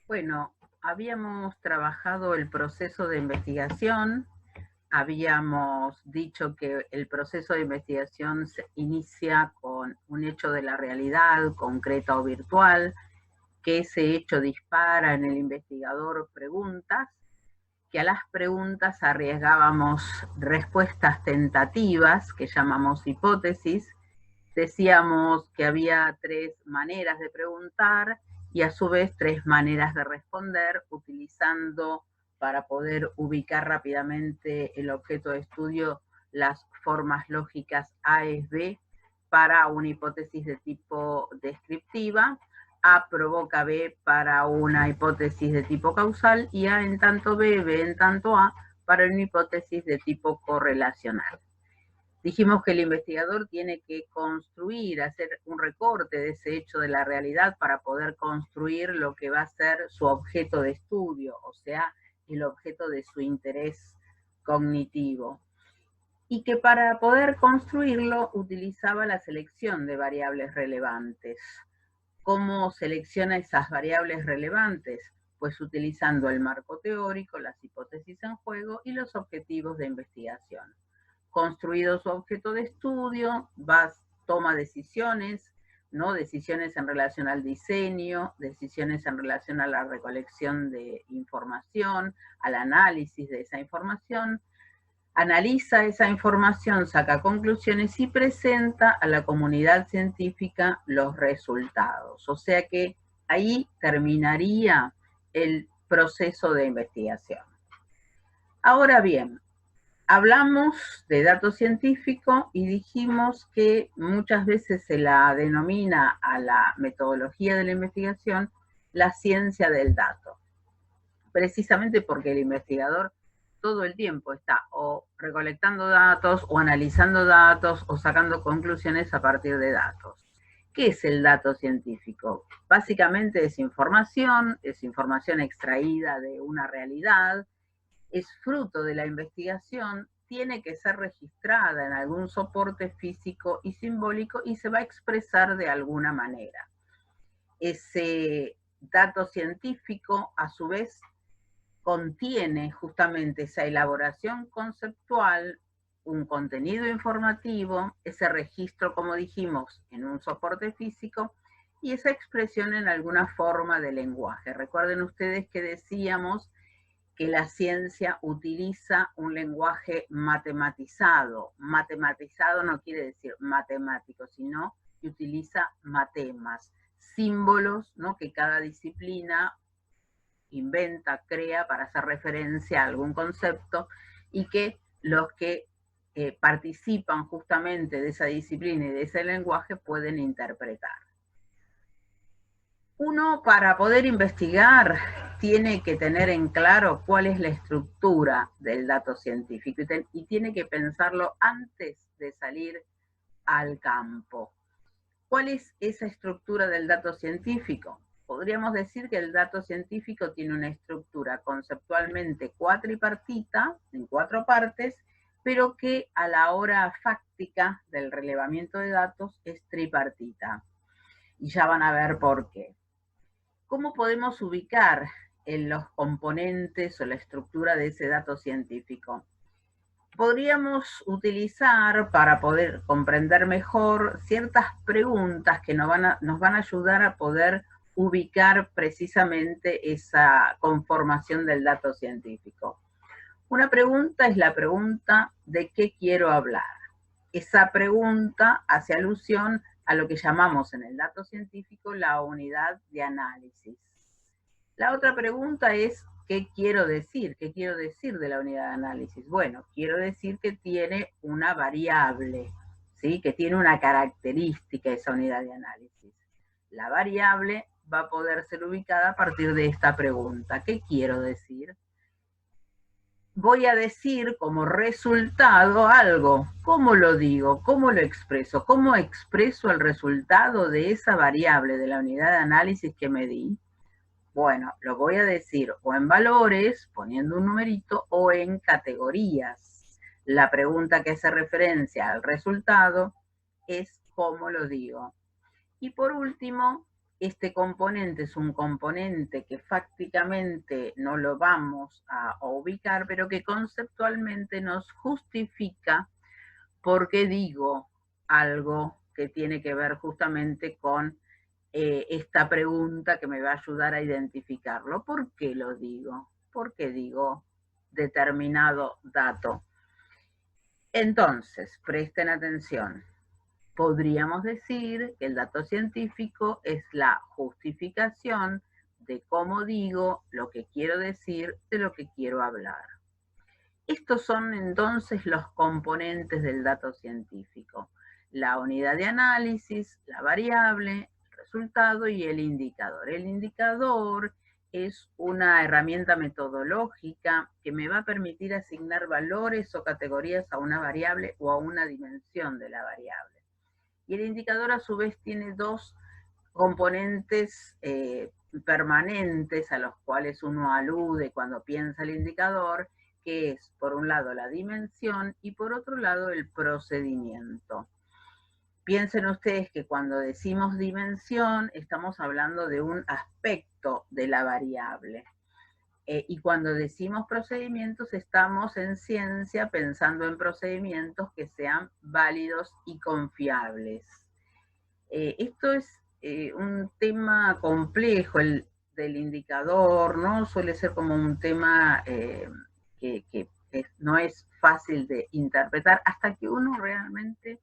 Bueno, habíamos trabajado el proceso de investigación, habíamos dicho que el proceso de investigación se inicia con un hecho de la realidad, concreta o virtual, que ese hecho dispara en el investigador preguntas, que a las preguntas arriesgábamos respuestas tentativas, que llamamos hipótesis. Decíamos que había tres maneras de preguntar y a su vez tres maneras de responder, utilizando para poder ubicar rápidamente el objeto de estudio las formas lógicas A es B para una hipótesis de tipo descriptiva, A provoca B para una hipótesis de tipo causal y A en tanto B, B en tanto A para una hipótesis de tipo correlacional. Dijimos que el investigador tiene que construir, hacer un recorte de ese hecho de la realidad para poder construir lo que va a ser su objeto de estudio, o sea, el objeto de su interés cognitivo. Y que para poder construirlo utilizaba la selección de variables relevantes. ¿Cómo selecciona esas variables relevantes? Pues utilizando el marco teórico, las hipótesis en juego y los objetivos de investigación. Construido su objeto de estudio, toma decisiones, ¿no? Decisiones en relación al diseño, decisiones en relación a la recolección de información, al análisis de esa información, analiza esa información, saca conclusiones y presenta a la comunidad científica los resultados. O sea que ahí terminaría el proceso de investigación. Ahora bien, hablamos de dato científico y dijimos que muchas veces se la denomina a la metodología de la investigación la ciencia del dato, precisamente porque el investigador todo el tiempo está o recolectando datos o analizando datos o sacando conclusiones a partir de datos. ¿Qué es el dato científico? Básicamente es información extraída de una realidad, es fruto de la investigación, tiene que ser registrada en algún soporte físico y simbólico y se va a expresar de alguna manera. Ese dato científico, a su vez, contiene justamente esa elaboración conceptual, un contenido informativo, ese registro, como dijimos, en un soporte físico y esa expresión en alguna forma de lenguaje. Recuerden ustedes que decíamos que la ciencia utiliza un lenguaje matematizado. Matematizado no quiere decir matemático, sino que utiliza matemas, símbolos, ¿no? Que cada disciplina inventa, crea para hacer referencia a algún concepto y que los que participan justamente de esa disciplina y de ese lenguaje pueden interpretar. Uno, para poder investigar, tiene que tener en claro cuál es la estructura del dato científico y tiene que pensarlo antes de salir al campo. ¿Cuál es esa estructura del dato científico? Podríamos decir que el dato científico tiene una estructura conceptualmente cuatripartita, en 4 partes, pero que a la hora fáctica del relevamiento de datos es tripartita. Y ya van a ver por qué. ¿Cómo podemos ubicar en los componentes o la estructura de ese dato científico? Podríamos utilizar, para poder comprender mejor, ciertas preguntas que nos van a ayudar a poder ubicar precisamente esa conformación del dato científico. Una pregunta es la pregunta de qué quiero hablar. Esa pregunta hace alusión a lo que llamamos en el dato científico la unidad de análisis. La otra pregunta es, ¿qué quiero decir? ¿Qué quiero decir de la unidad de análisis? Bueno, quiero decir que tiene una variable, ¿sí? Que tiene una característica esa unidad de análisis. La variable va a poder ser ubicada a partir de esta pregunta. ¿Qué quiero decir? Voy a decir como resultado algo. ¿Cómo lo digo? ¿Cómo lo expreso? ¿Cómo expreso el resultado de esa variable de la unidad de análisis que medí? Bueno, lo voy a decir o en valores, poniendo un numerito, o en categorías. La pregunta que hace referencia al resultado es ¿cómo lo digo? Y por último, este componente es un componente que fácticamente no lo vamos a ubicar, pero que conceptualmente nos justifica por qué digo algo que tiene que ver justamente con esta pregunta que me va a ayudar a identificarlo. ¿Por qué lo digo? ¿Por qué digo determinado dato? Entonces, presten atención. Podríamos decir que el dato científico es la justificación de cómo digo lo que quiero decir, de lo que quiero hablar. Estos son entonces los componentes del dato científico: la unidad de análisis, la variable, el resultado y el indicador. El indicador es una herramienta metodológica que me va a permitir asignar valores o categorías a una variable o a una dimensión de la variable. Y el indicador a su vez tiene dos componentes permanentes a los cuales uno alude cuando piensa el indicador, que es por un lado la dimensión y por otro lado el procedimiento. Piensen ustedes que cuando decimos dimensión estamos hablando de un aspecto de la variable. Y cuando decimos procedimientos estamos en ciencia pensando en procedimientos que sean válidos y confiables. Esto es un tema complejo, el del indicador, ¿no? Suele ser como un tema que no es fácil de interpretar hasta que uno realmente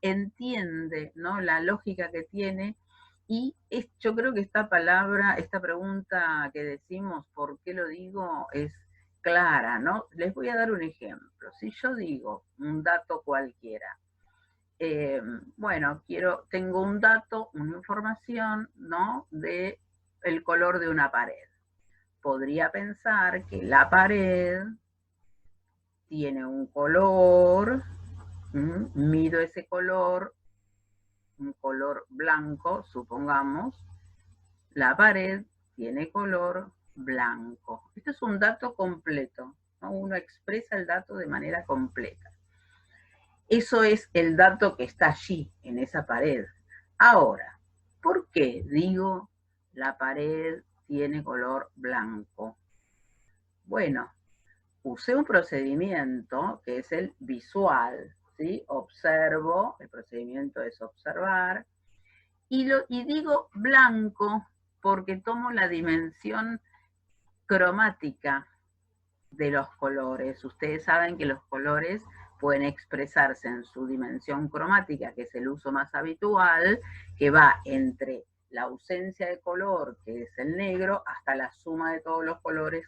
entiende, ¿no?, la lógica que tiene. Y yo creo que esta palabra, esta pregunta que decimos, ¿por qué lo digo?, es clara, ¿no? Les voy a dar un ejemplo. Si yo digo un dato cualquiera, bueno, tengo un dato, una información, ¿no?, de el color de una pared. Podría pensar que la pared tiene un color, mido ese color, un color blanco, supongamos, la pared tiene color blanco. Esto es un dato completo, ¿no? Uno expresa el dato de manera completa. Eso es el dato que está allí, en esa pared. Ahora, ¿por qué digo la pared tiene color blanco? Bueno, usé un procedimiento que es el visual, ¿sí? Observo, el procedimiento es observar, y digo blanco porque tomo la dimensión cromática de los colores. Ustedes saben que los colores pueden expresarse en su dimensión cromática, que es el uso más habitual, que va entre la ausencia de color, que es el negro, hasta la suma de todos los colores,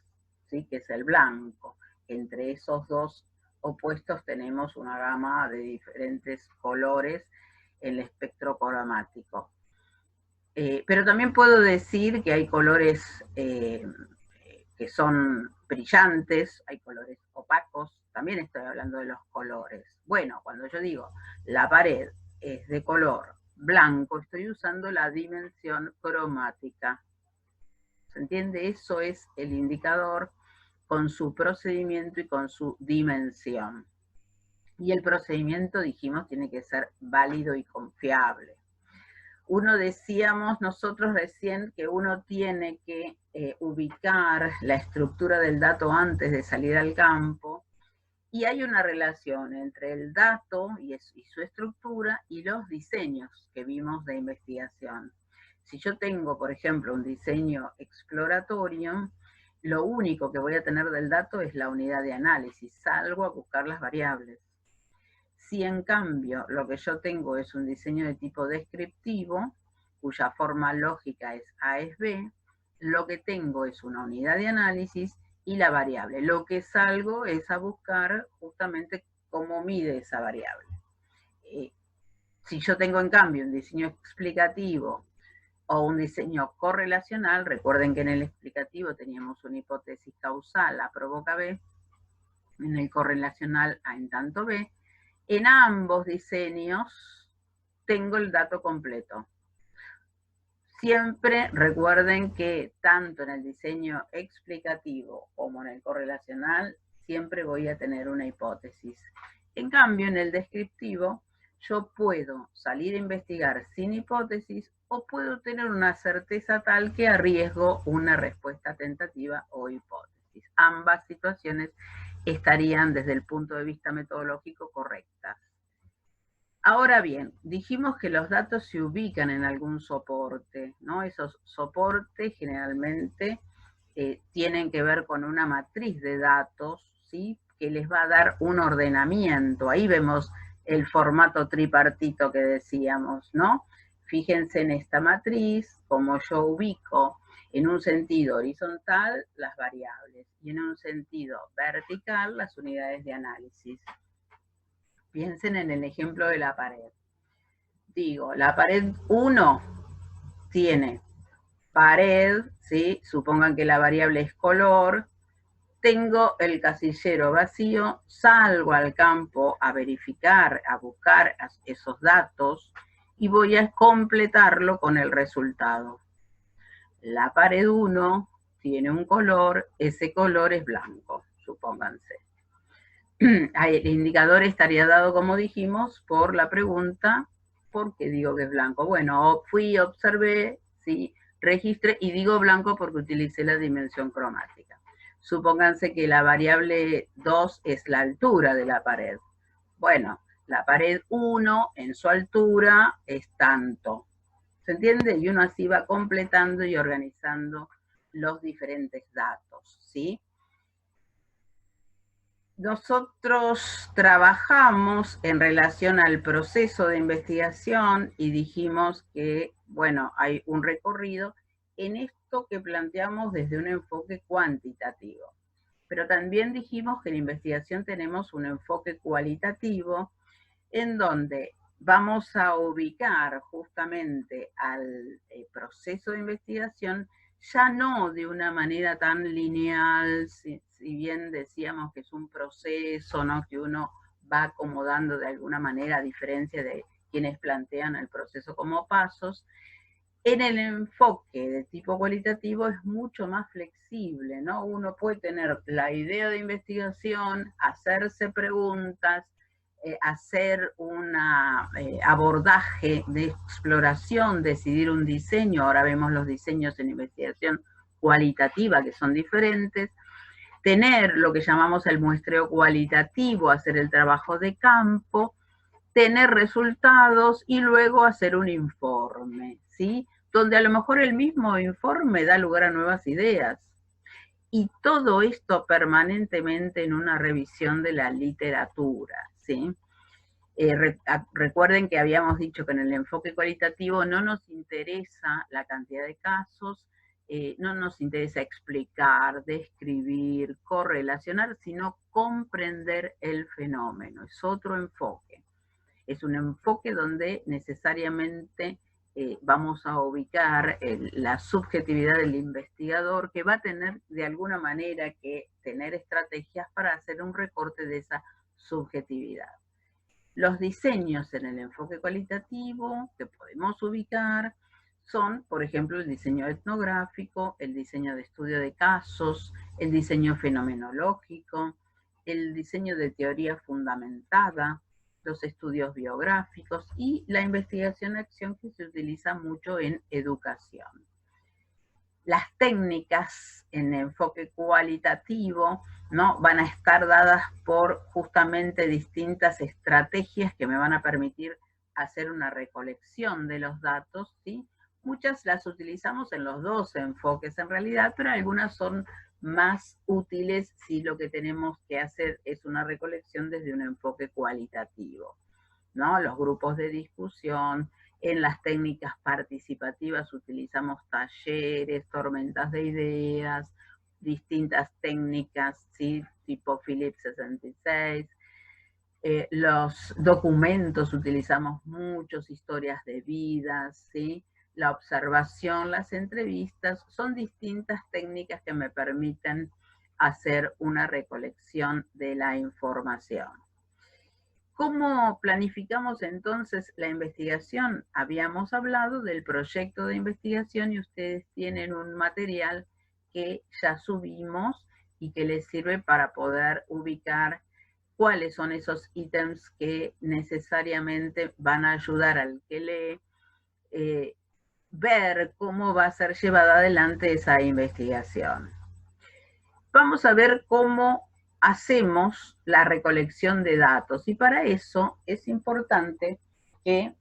¿sí?, que es el blanco. Entre esos dos opuestos tenemos una gama de diferentes colores en el espectro cromático. Pero también puedo decir que hay colores que son brillantes, hay colores opacos, también estoy hablando de los colores. Bueno, cuando yo digo la pared es de color blanco, estoy usando la dimensión cromática. ¿Se entiende? Eso es el indicador con su procedimiento y con su dimensión. Y el procedimiento, dijimos, tiene que ser válido y confiable. Decíamos nosotros recién que uno tiene que ubicar la estructura del dato antes de salir al campo, y hay una relación entre el dato y su estructura y los diseños que vimos de investigación. Si yo tengo, por ejemplo, un diseño exploratorio, lo único que voy a tener del dato es la unidad de análisis, salgo a buscar las variables. Si en cambio lo que yo tengo es un diseño de tipo descriptivo, cuya forma lógica es A es B, lo que tengo es una unidad de análisis y la variable. Lo que salgo es a buscar justamente cómo mide esa variable. Si yo tengo en cambio un diseño explicativo o un diseño correlacional, recuerden que en el explicativo teníamos una hipótesis causal, A provoca B, en el correlacional A en tanto B, en ambos diseños tengo el dato completo. Siempre recuerden que tanto en el diseño explicativo como en el correlacional siempre voy a tener una hipótesis. En cambio, en el descriptivo Yo puedo salir a investigar sin hipótesis o puedo tener una certeza tal que arriesgo una respuesta tentativa o hipótesis. Ambas situaciones estarían desde el punto de vista metodológico correctas. Ahora bien, dijimos que los datos se ubican en algún soporte, ¿no? Esos soportes generalmente tienen que ver con una matriz de datos, ¿sí? Que les va a dar un ordenamiento. Ahí vemos el formato tripartito que decíamos, ¿no? Fíjense en esta matriz, como yo ubico en un sentido horizontal las variables y en un sentido vertical las unidades de análisis. Piensen en el ejemplo de la pared. Digo, la pared 1 tiene pared, ¿sí? Supongan que la variable es color, tengo el casillero vacío, salgo al campo a verificar, a buscar esos datos y voy a completarlo con el resultado. La pared 1 tiene un color, ese color es blanco, supónganse. El indicador estaría dado, como dijimos, por la pregunta, ¿por qué digo que es blanco? Bueno, fui, observé, ¿sí? Registré y digo blanco porque utilicé la dimensión cromática. Supónganse que la variable 2 es la altura de la pared. Bueno, la pared 1 en su altura es tanto. ¿Se entiende? Y uno así va completando y organizando los diferentes datos, ¿sí? Nosotros trabajamos en relación al proceso de investigación y dijimos que, bueno, hay un recorrido en esto que planteamos desde un enfoque cuantitativo. Pero también dijimos que en investigación tenemos un enfoque cualitativo en donde vamos a ubicar justamente al proceso de investigación ya no de una manera tan lineal, si bien decíamos que es un proceso, ¿no? Que uno va acomodando de alguna manera a diferencia de quienes plantean el proceso como pasos. En el enfoque de tipo cualitativo es mucho más flexible, ¿no? Uno puede tener la idea de investigación, hacerse preguntas, hacer un abordaje de exploración, decidir un diseño. Ahora vemos los diseños en investigación cualitativa que son diferentes. Tener lo que llamamos el muestreo cualitativo, hacer el trabajo de campo, tener resultados y luego hacer un informe, ¿sí? Donde a lo mejor el mismo informe da lugar a nuevas ideas. Y todo esto permanentemente en una revisión de la literatura, ¿sí? Recuerden que habíamos dicho que en el enfoque cualitativo no nos interesa la cantidad de casos, no nos interesa explicar, describir, correlacionar, sino comprender el fenómeno. Es otro enfoque. Es un enfoque donde necesariamente vamos a ubicar la subjetividad del investigador, que va a tener de alguna manera que tener estrategias para hacer un recorte de esa subjetividad. Los diseños en el enfoque cualitativo que podemos ubicar son, por ejemplo, el diseño etnográfico, el diseño de estudio de casos, el diseño fenomenológico, el diseño de teoría fundamentada, los estudios biográficos y la investigación-acción que se utiliza mucho en educación. Las técnicas en enfoque cualitativo, ¿no? Van a estar dadas por justamente distintas estrategias que me van a permitir hacer una recolección de los datos, ¿sí? Muchas las utilizamos en los dos enfoques en realidad, pero algunas son más útiles si lo que tenemos que hacer es una recolección desde un enfoque cualitativo, ¿no? Los grupos de discusión. En las técnicas participativas utilizamos talleres, tormentas de ideas, distintas técnicas, ¿sí? Tipo Phillips 66. Los documentos utilizamos muchos, historias de vidas, ¿sí? La observación, las entrevistas, son distintas técnicas que me permiten hacer una recolección de la información. ¿Cómo planificamos entonces la investigación? Habíamos hablado del proyecto de investigación y ustedes tienen un material que ya subimos y que les sirve para poder ubicar cuáles son esos ítems que necesariamente van a ayudar al que lee, ver cómo va a ser llevada adelante esa investigación. Vamos a ver cómo hacemos la recolección de datos, y para eso es importante que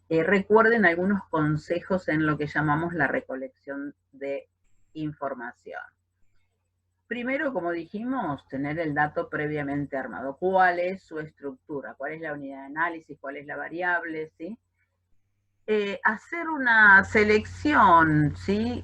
recuerden algunos consejos en lo que llamamos la recolección de información. Primero, como dijimos, tener el dato previamente armado. ¿Cuál es su estructura? ¿Cuál es la unidad de análisis? ¿Cuál es la variable? ¿Sí? Hacer una selección, ¿sí?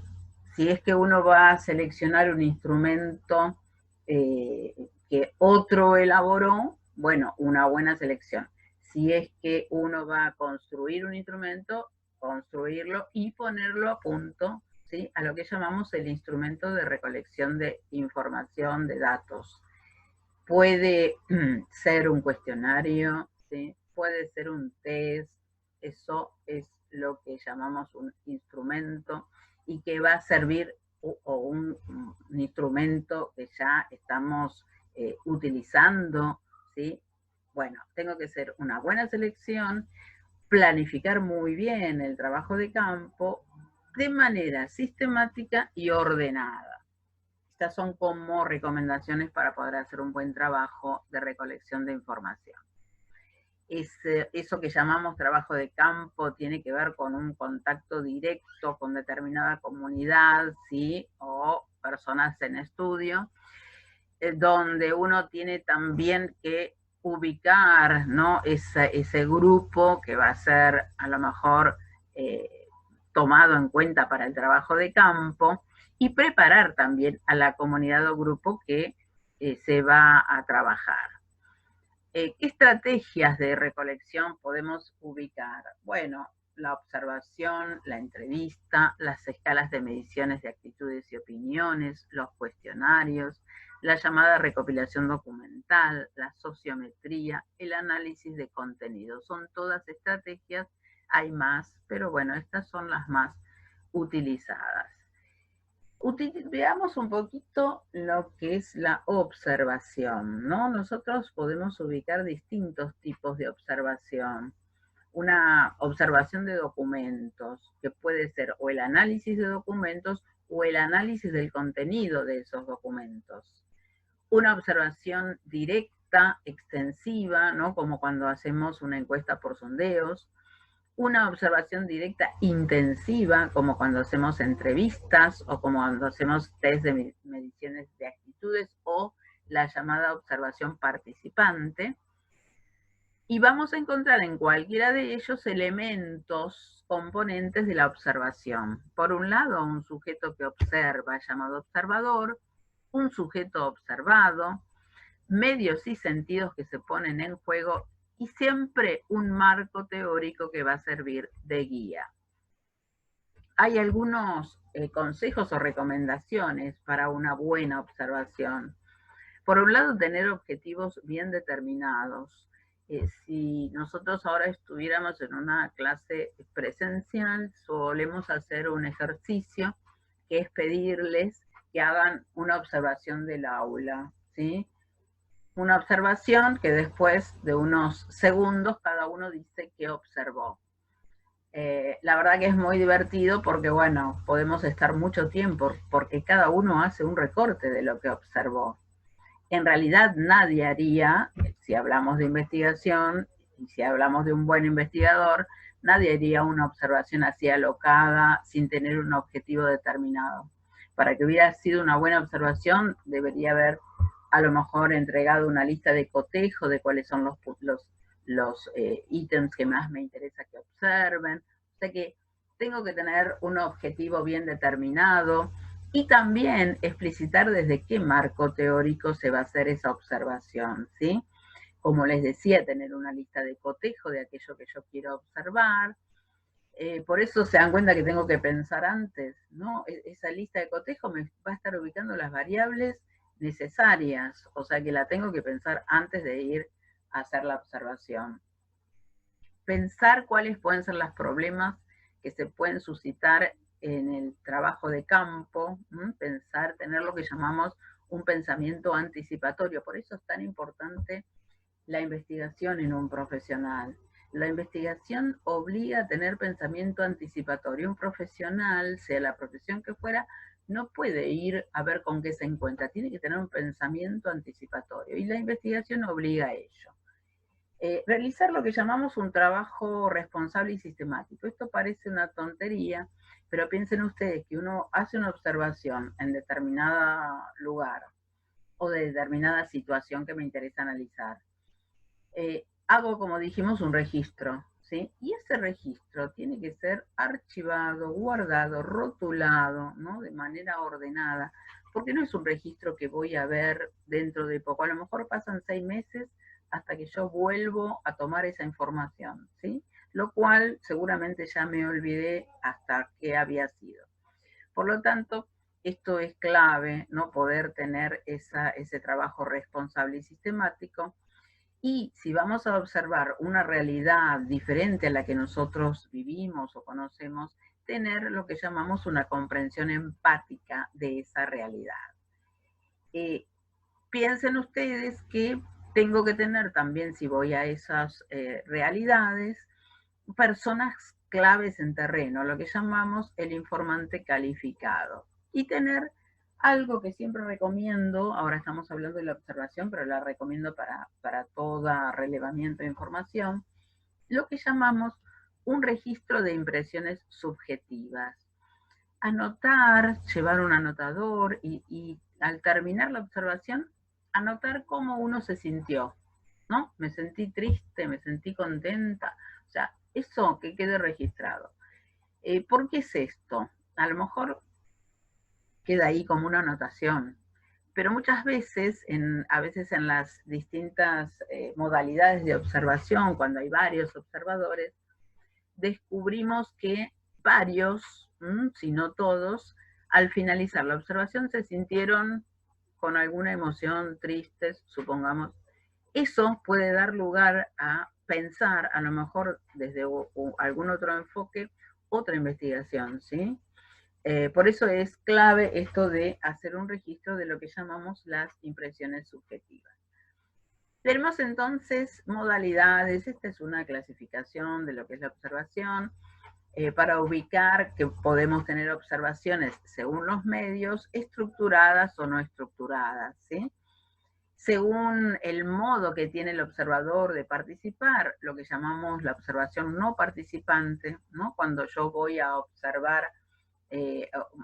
Si es que uno va a seleccionar un instrumento que otro elaboró, bueno, una buena selección. Si es que uno va a construir un instrumento, construirlo y ponerlo a punto, ¿sí? A lo que llamamos el instrumento de recolección de información, de datos. Puede ser un cuestionario, ¿sí? Puede ser un test, eso es lo que llamamos un instrumento y que va a servir, o un instrumento que ya estamos utilizando, ¿sí? Bueno, tengo que hacer una buena selección, planificar muy bien el trabajo de campo de manera sistemática y ordenada. Estas son como recomendaciones para poder hacer un buen trabajo de recolección de información. Eso que llamamos trabajo de campo tiene que ver con un contacto directo con determinada comunidad, ¿sí? O personas en estudio, donde uno tiene también que ubicar, ¿no? ese grupo que va a ser a lo mejor tomado en cuenta para el trabajo de campo, y preparar también a la comunidad o grupo que se va a trabajar. ¿Qué estrategias de recolección podemos ubicar? Bueno, la observación, la entrevista, las escalas de mediciones de actitudes y opiniones, los cuestionarios, la llamada recopilación documental, la sociometría, el análisis de contenido. Son todas estrategias, hay más, pero bueno, estas son las más utilizadas. Veamos un poquito lo que es la observación, ¿no? Nosotros podemos ubicar distintos tipos de observación. Una observación de documentos, que puede ser o el análisis de documentos o el análisis del contenido de esos documentos. Una observación directa, extensiva, ¿no? Como cuando hacemos una encuesta por sondeos. Una observación directa intensiva, como cuando hacemos entrevistas o como cuando hacemos test de mediciones de actitudes, o la llamada observación participante. Y vamos a encontrar en cualquiera de ellos elementos, componentes de la observación. Por un lado, un sujeto que observa, llamado observador, un sujeto observado, medios y sentidos que se ponen en juego, y siempre un marco teórico que va a servir de guía. Hay algunos consejos o recomendaciones para una buena observación. Por un lado, tener objetivos bien determinados. Si nosotros ahora estuviéramos en una clase presencial, solemos hacer un ejercicio que es pedirles que hagan una observación del aula, ¿sí? Una observación que después de unos segundos cada uno dice qué observó. La verdad que es muy divertido porque, bueno, podemos estar mucho tiempo porque cada uno hace un recorte de lo que observó. En realidad nadie haría, si hablamos de investigación y si hablamos de un buen investigador, nadie haría una observación así alocada sin tener un objetivo determinado. Para que hubiera sido una buena observación, debería haber a lo mejor entregado una lista de cotejo de cuáles son los ítems que más me interesa que observen. O sea que tengo que tener un objetivo bien determinado y también explicitar desde qué marco teórico se va a hacer esa observación, ¿sí? Como les decía, tener una lista de cotejo de aquello que yo quiero observar. Por eso se dan cuenta que tengo que pensar antes, ¿no? Esa lista de cotejo me va a estar ubicando las variables necesarias, o sea que la tengo que pensar antes de ir a hacer la observación. Pensar cuáles pueden ser los problemas que se pueden suscitar en el trabajo de campo, pensar, tener lo que llamamos un pensamiento anticipatorio. Por eso es tan importante la investigación en un profesional. La investigación obliga a tener pensamiento anticipatorio. Un profesional, sea la profesión que fuera, no puede ir a ver con qué se encuentra, tiene que tener un pensamiento anticipatorio y la investigación obliga a ello. Realizar lo que llamamos un trabajo responsable y sistemático. Esto parece una tontería, pero piensen ustedes que uno hace una observación en determinado lugar o de determinada situación que me interesa analizar. Hago, como dijimos, un registro, ¿sí? Y ese registro tiene que ser archivado, guardado, rotulado, ¿no? De manera ordenada, porque no es un registro que voy a ver dentro de poco. A lo mejor pasan 6 meses hasta que yo vuelvo a tomar esa información, ¿sí? Lo cual seguramente ya me olvidé hasta qué había sido. Por lo tanto, esto es clave, ¿no? Poder tener ese trabajo responsable y sistemático. Y si vamos a observar una realidad diferente a la que nosotros vivimos o conocemos, tener lo que llamamos una comprensión empática de esa realidad. Piensen ustedes que tengo que tener también, si voy a esas realidades, personas claves en terreno, lo que llamamos el informante calificado. Y tener algo que siempre recomiendo, ahora estamos hablando de la observación, pero la recomiendo para todo relevamiento de información, lo que llamamos un registro de impresiones subjetivas. Anotar, llevar un anotador y al terminar la observación, anotar cómo uno se sintió, ¿no? Me sentí triste, me sentí contenta, o sea, eso que quede registrado. ¿Por qué es esto? A lo mejor queda ahí como una anotación, pero muchas veces, a veces en las distintas modalidades de observación, cuando hay varios observadores, descubrimos que varios, si no todos, al finalizar la observación se sintieron con alguna emoción, tristes, supongamos. Eso puede dar lugar a pensar, a lo mejor desde algún otro enfoque, otra investigación, ¿sí? Por eso es clave esto de hacer un registro de lo que llamamos las impresiones subjetivas. Tenemos entonces modalidades, esta es una clasificación de lo que es la observación, para ubicar que podemos tener observaciones según los medios, estructuradas o no estructuradas, ¿sí? Según el modo que tiene el observador de participar, lo que llamamos la observación no participante, ¿no? Cuando yo voy a observar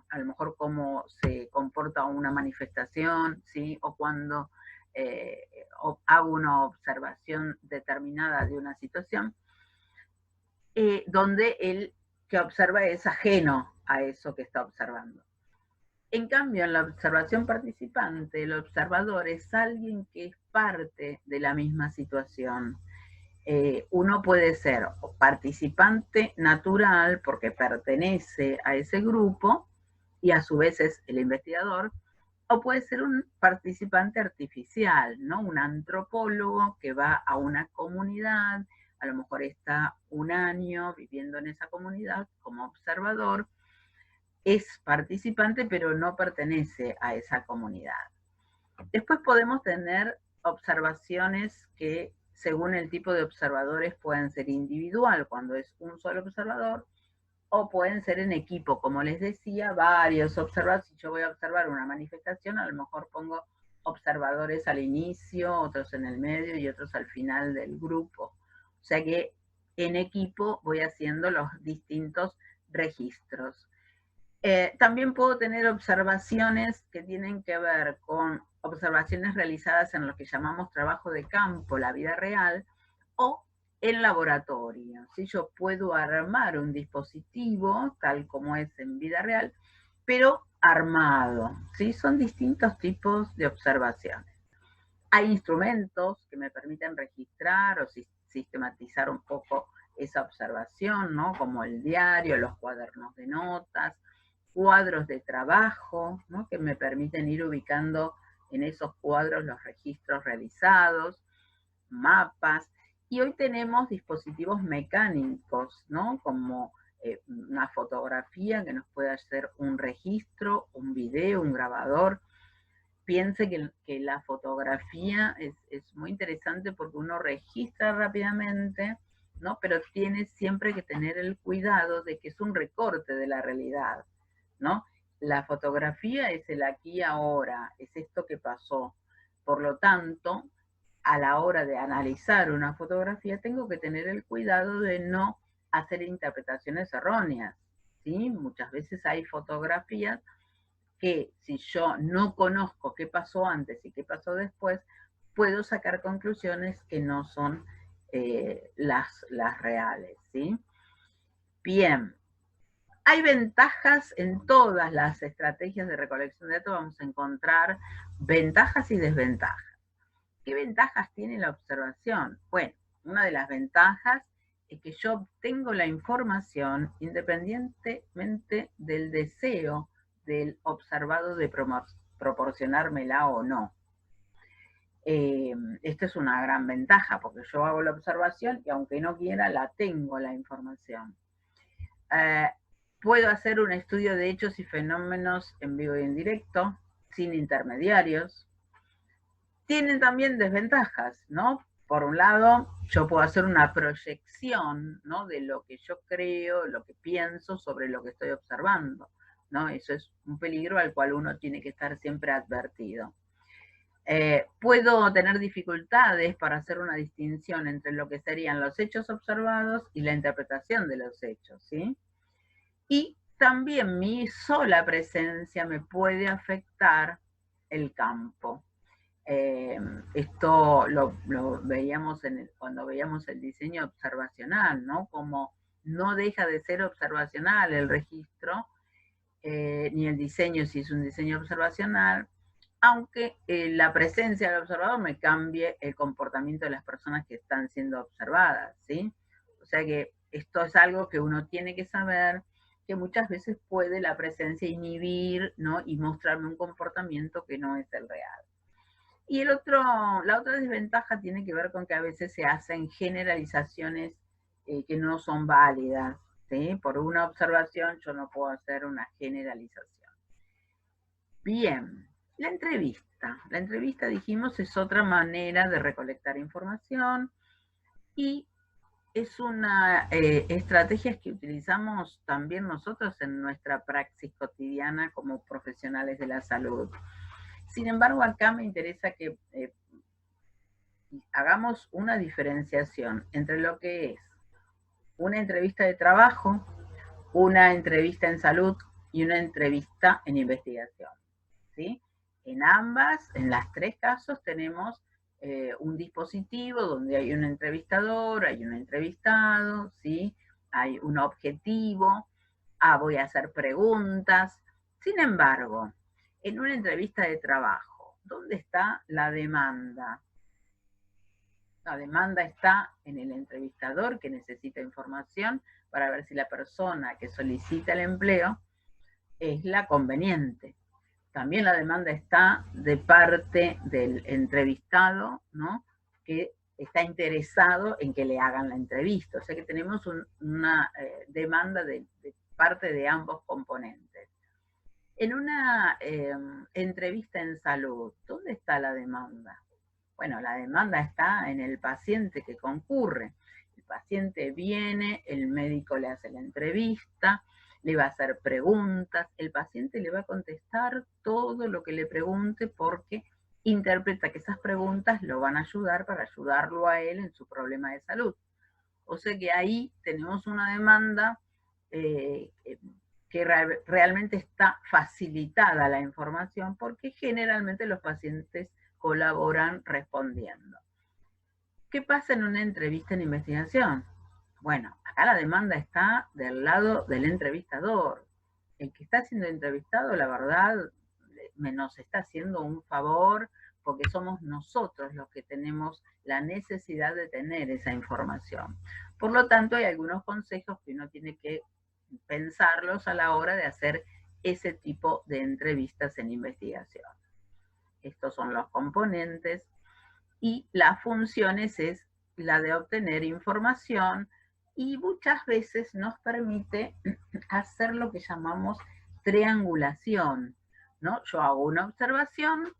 a lo mejor cómo se comporta una manifestación, ¿sí? O cuando hago una observación determinada de una situación, donde el que observa es ajeno a eso que está observando. En cambio, en la observación participante, el observador es alguien que es parte de la misma situación. Uno puede ser participante natural porque pertenece a ese grupo y a su vez es el investigador, o puede ser un participante artificial, ¿no? Un antropólogo que va a una comunidad, a lo mejor está un año viviendo en esa comunidad como observador, es participante pero no pertenece a esa comunidad. Después podemos tener observaciones que según el tipo de observadores pueden ser individual cuando es un solo observador o pueden ser en equipo, como les decía, varios observadores. Si yo voy a observar una manifestación, a lo mejor pongo observadores al inicio, otros en el medio y otros al final del grupo. O sea que en equipo voy haciendo los distintos registros. También puedo tener observaciones que tienen que ver con observaciones realizadas en lo que llamamos trabajo de campo, la vida real, o en laboratorio. ¿Sí? Yo puedo armar un dispositivo, tal como es en vida real, pero armado. ¿Sí? Son distintos tipos de observaciones. Hay instrumentos que me permiten registrar o sistematizar un poco esa observación, ¿no? Como el diario, los cuadernos de notas, cuadros de trabajo, ¿no? Que me permiten ir ubicando en esos cuadros los registros realizados, mapas, y hoy tenemos dispositivos mecánicos, ¿no? Como una fotografía que nos puede hacer un registro, un video, un grabador. piense que la fotografía es muy interesante porque uno registra rápidamente, ¿no? Pero tiene siempre que tener el cuidado de que es un recorte de la realidad, ¿no? La fotografía es el aquí y ahora, es esto que pasó. Por lo tanto, a la hora de analizar una fotografía, tengo que tener el cuidado de no hacer interpretaciones erróneas, ¿sí? Muchas veces hay fotografías que si yo no conozco qué pasó antes y qué pasó después, puedo sacar conclusiones que no son las reales, ¿sí? Bien, hay ventajas en todas las estrategias de recolección de datos, vamos a encontrar ventajas y desventajas. ¿Qué ventajas tiene la observación? Bueno, una de las ventajas es que yo obtengo la información independientemente del deseo del observado de proporcionármela o no. Esta es una gran ventaja porque yo hago la observación y aunque no quiera, la tengo la información. Puedo hacer un estudio de hechos y fenómenos en vivo y en directo, sin intermediarios. Tienen también desventajas, ¿no? Por un lado, yo puedo hacer una proyección, ¿no? De lo que yo creo, lo que pienso sobre lo que estoy observando, ¿no? Eso es un peligro al cual uno tiene que estar siempre advertido. Puedo tener dificultades para hacer una distinción entre lo que serían los hechos observados y la interpretación de los hechos, ¿sí? Y también mi sola presencia me puede afectar el campo. Esto lo veíamos cuando veíamos el diseño observacional, ¿no? Como no deja de ser observacional el registro, ni el diseño si es un diseño observacional, aunque la presencia del observador me cambie el comportamiento de las personas que están siendo observadas, ¿sí? O sea que esto es algo que uno tiene que saber, que muchas veces puede la presencia inhibir, ¿no? Y mostrarme un comportamiento que no es el real. Y la otra desventaja tiene que ver con que a veces se hacen generalizaciones que no son válidas, ¿sí? Por una observación yo no puedo hacer una generalización. Bien, la entrevista. La entrevista, dijimos, es otra manera de recolectar información y es una estrategia que utilizamos también nosotros en nuestra praxis cotidiana como profesionales de la salud. Sin embargo, acá me interesa que hagamos una diferenciación entre lo que es una entrevista de trabajo, una entrevista en salud y una entrevista en investigación, ¿sí? En las tres casos tenemos un dispositivo donde hay un entrevistador, hay un entrevistado, ¿sí? Hay un objetivo, voy a hacer preguntas. Sin embargo, en una entrevista de trabajo, ¿dónde está la demanda? La demanda está en el entrevistador que necesita información para ver si la persona que solicita el empleo es la conveniente. También la demanda está de parte del entrevistado, ¿no? Que está interesado en que le hagan la entrevista. O sea que tenemos una demanda de parte de ambos componentes. En una entrevista en salud, ¿dónde está la demanda? Bueno, la demanda está en el paciente que concurre. El paciente viene, el médico le hace la entrevista, le va a hacer preguntas, el paciente le va a contestar todo lo que le pregunte porque interpreta que esas preguntas lo van a ayudar para ayudarlo a él en su problema de salud. O sea que ahí tenemos una demanda que realmente está facilitada la información porque generalmente los pacientes colaboran respondiendo. ¿Qué pasa en una entrevista en investigación? Bueno, acá la demanda está del lado del entrevistador. El que está siendo entrevistado, la verdad, nos está haciendo un favor porque somos nosotros los que tenemos la necesidad de tener esa información. Por lo tanto, hay algunos consejos que uno tiene que pensarlos a la hora de hacer ese tipo de entrevistas en investigación. Estos son los componentes y las funciones es la de obtener información y muchas veces nos permite hacer lo que llamamos triangulación, ¿no? Yo hago una observación,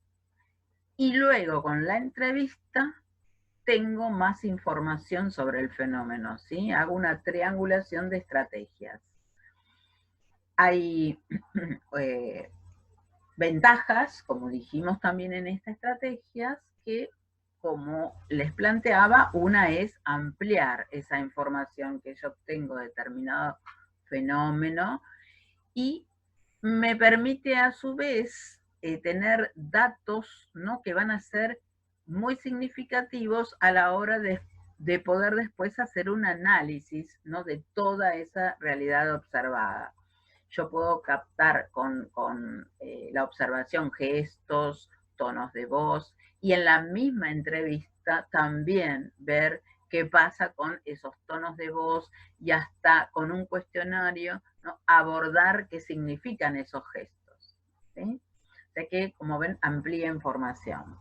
Y luego con la entrevista tengo más información sobre el fenómeno, ¿sí? Hago una triangulación de estrategias. Hay ventajas, como dijimos también en estas estrategias, que como les planteaba, una es ampliar esa información que yo obtengo de determinado fenómeno y me permite a su vez tener datos, ¿no?, que van a ser muy significativos a la hora de poder después hacer un análisis, ¿no?, de toda esa realidad observada. Yo puedo captar con la observación gestos, tonos de voz, y en la misma entrevista también ver qué pasa con esos tonos de voz y hasta con un cuestionario, ¿no?, abordar qué significan esos gestos, ¿sí? O sea que, como ven, amplía información.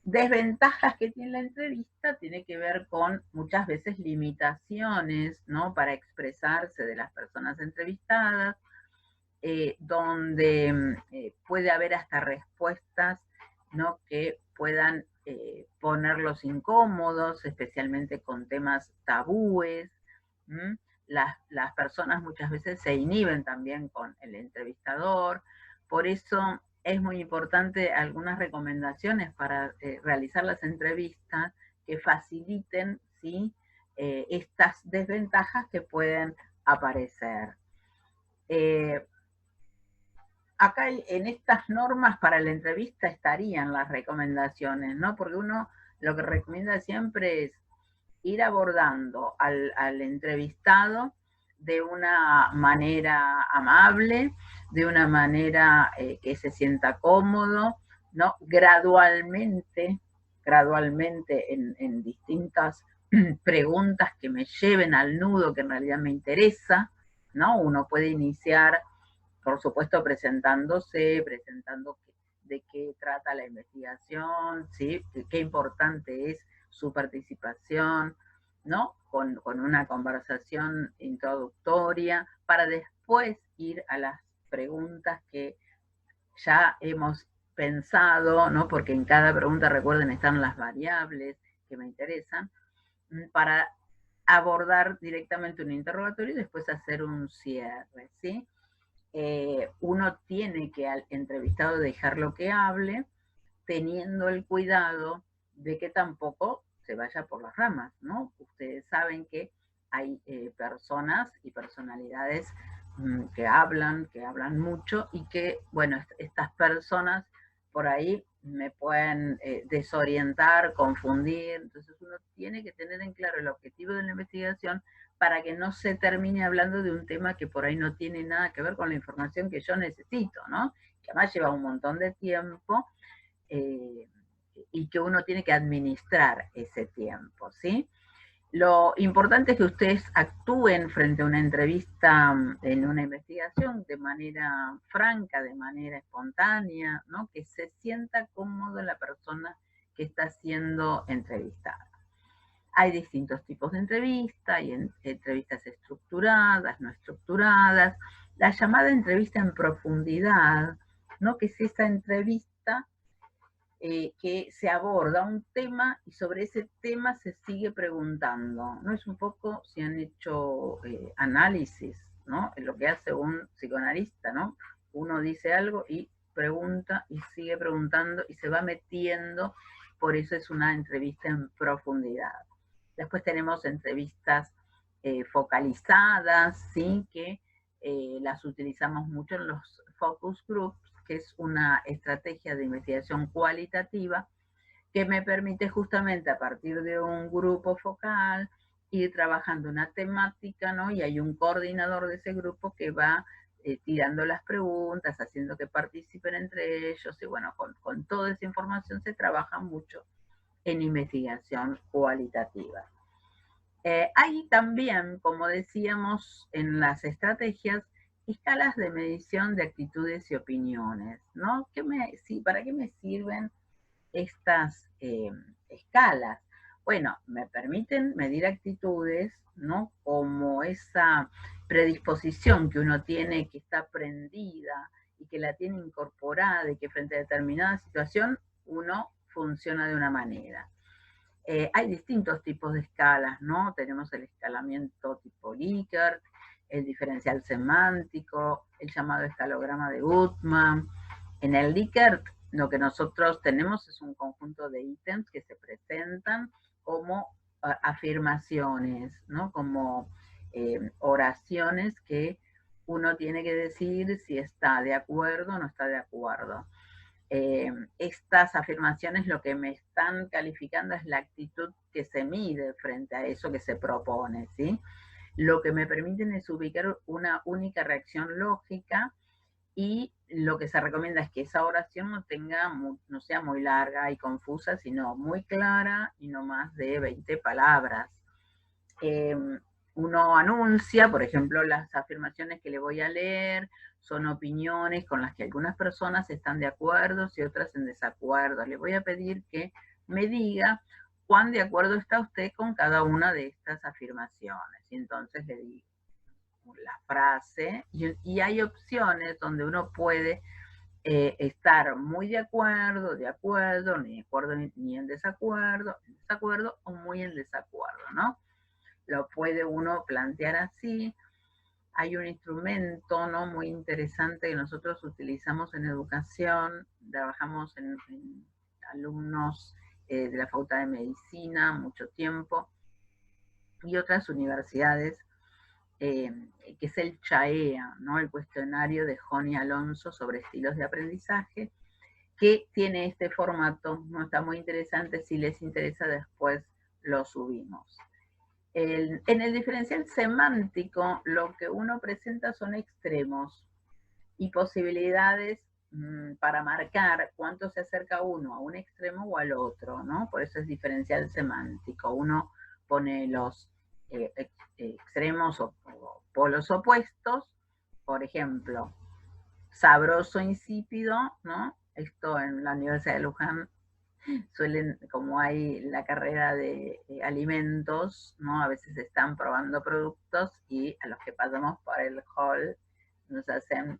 Desventajas que tiene la entrevista tiene que ver con muchas veces limitaciones, ¿no?, para expresarse de las personas entrevistadas, donde puede haber hasta respuestas, ¿no?, que puedan ponerlos incómodos, especialmente con temas tabúes. Las personas muchas veces se inhiben también con el entrevistador, por eso es muy importante algunas recomendaciones para realizar las entrevistas que faciliten, ¿sí?, estas desventajas que pueden aparecer. Acá en estas normas para la entrevista estarían las recomendaciones, ¿no? Porque uno lo que recomienda siempre es ir abordando al entrevistado de una manera amable, de una manera que se sienta cómodo, ¿no? Gradualmente en distintas preguntas que me lleven al nudo que en realidad me interesa, ¿no? Uno puede iniciar, por supuesto, presentándose, presentando de qué trata la investigación, ¿sí?, qué importante es su participación, ¿no?, con una conversación introductoria, para después ir a las preguntas que ya hemos pensado, ¿no?, porque en cada pregunta, recuerden, están las variables que me interesan, para abordar directamente un interrogatorio y después hacer un cierre, ¿sí? Uno tiene que al entrevistado dejarlo que hable, teniendo el cuidado de que tampoco se vaya por las ramas, ¿no? Ustedes saben que hay personas y personalidades que hablan mucho y que, bueno, estas personas por ahí me pueden desorientar, confundir. Entonces uno tiene que tener en claro el objetivo de la investigación para que no se termine hablando de un tema que por ahí no tiene nada que ver con la información que yo necesito, ¿no? Que además lleva un montón de tiempo y que uno tiene que administrar ese tiempo, ¿sí? Lo importante es que ustedes actúen frente a una entrevista en una investigación de manera franca, de manera espontánea, ¿no?, que se sienta cómodo la persona que está siendo entrevistada. Hay distintos tipos de entrevista, hay entrevistas estructuradas, no estructuradas, la llamada entrevista en profundidad, ¿no?, que es esa entrevista que se aborda un tema y sobre ese tema se sigue preguntando, ¿no? Es un poco, si han hecho análisis, ¿no?, en lo que hace un psicoanalista, ¿no? Uno dice algo y pregunta y sigue preguntando y se va metiendo, por eso es una entrevista en profundidad. Después tenemos entrevistas focalizadas, ¿sí?, que las utilizamos mucho en los focus groups, que es una estrategia de investigación cualitativa que me permite justamente a partir de un grupo focal ir trabajando una temática, ¿no? Y hay un coordinador de ese grupo que va tirando las preguntas, haciendo que participen entre ellos, y bueno, con toda esa información se trabaja mucho en investigación cualitativa. Hay también, como decíamos en las estrategias, escalas de medición de actitudes y opiniones, ¿no? ¿Para qué me sirven estas escalas? Bueno, me permiten medir actitudes, ¿no?, como esa predisposición que uno tiene, que está aprendida y que la tiene incorporada y que frente a determinada situación uno funciona de una manera. Hay distintos tipos de escalas, ¿no? Tenemos el escalamiento tipo Likert, el diferencial semántico, el llamado escalograma de Goodman. En el Likert lo que nosotros tenemos es un conjunto de ítems que se presentan como afirmaciones, ¿no? Como oraciones que uno tiene que decir si está de acuerdo o no está de acuerdo. Estas afirmaciones lo que me están calificando es la actitud que se mide frente a eso que se propone, ¿sí? Lo que me permiten es ubicar una única reacción lógica y lo que se recomienda es que esa oración no sea muy larga y confusa, sino muy clara y no más de 20 palabras. Uno anuncia, por ejemplo, las afirmaciones que le voy a leer son opiniones con las que algunas personas están de acuerdo y otras en desacuerdo. Le voy a pedir que me diga cuán de acuerdo está usted con cada una de estas afirmaciones. Y entonces le digo la frase, y hay opciones donde uno puede estar muy de acuerdo, ni de acuerdo ni en desacuerdo o muy en desacuerdo, ¿no? Lo puede uno plantear así. Hay un instrumento, ¿no?, muy interesante que nosotros utilizamos en educación, trabajamos en alumnos de la Facultad de Medicina mucho tiempo y otras universidades, que es el CHAEA, ¿no?, el cuestionario de Joni Alonso sobre estilos de aprendizaje, que tiene este formato, ¿no? Está muy interesante, si les interesa después lo subimos. En el diferencial semántico, lo que uno presenta son extremos y posibilidades para marcar cuánto se acerca uno a un extremo o al otro, ¿no? Por eso es diferencial semántico. Uno pone los extremos o polos opuestos, por ejemplo, sabroso, insípido, ¿no? Esto en la Universidad de Luján suelen, como hay la carrera de alimentos, ¿no? A veces están probando productos y a los que pasamos por el hall nos hacen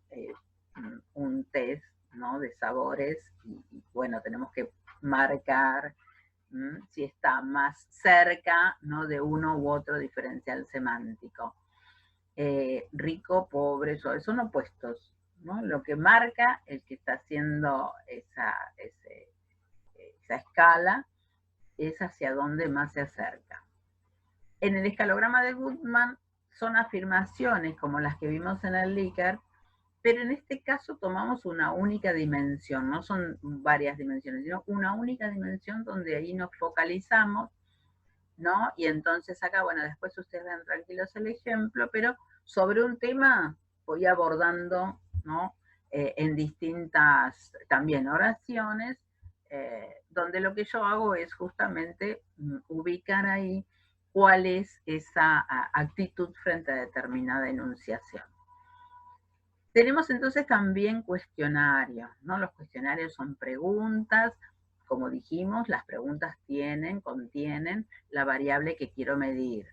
un test, ¿no?, de sabores y bueno, tenemos que marcar si está más cerca, ¿no?, de uno u otro diferencial semántico. Rico, pobre, suave, son opuestos, ¿no? Lo que marca el que está haciendo esa escala es hacia dónde más se acerca. En el escalograma de Goodman son afirmaciones como las que vimos en el Likert, pero en este caso tomamos una única dimensión, no son varias dimensiones, sino una única dimensión donde ahí nos focalizamos, ¿no? Y entonces acá, bueno, después ustedes ven tranquilos el ejemplo, pero sobre un tema voy abordando, ¿no?, en distintas también oraciones, donde lo que yo hago es justamente ubicar ahí cuál es esa actitud frente a determinada enunciación. Tenemos entonces también cuestionarios, ¿no? Los cuestionarios son preguntas, como dijimos, las preguntas contienen la variable que quiero medir.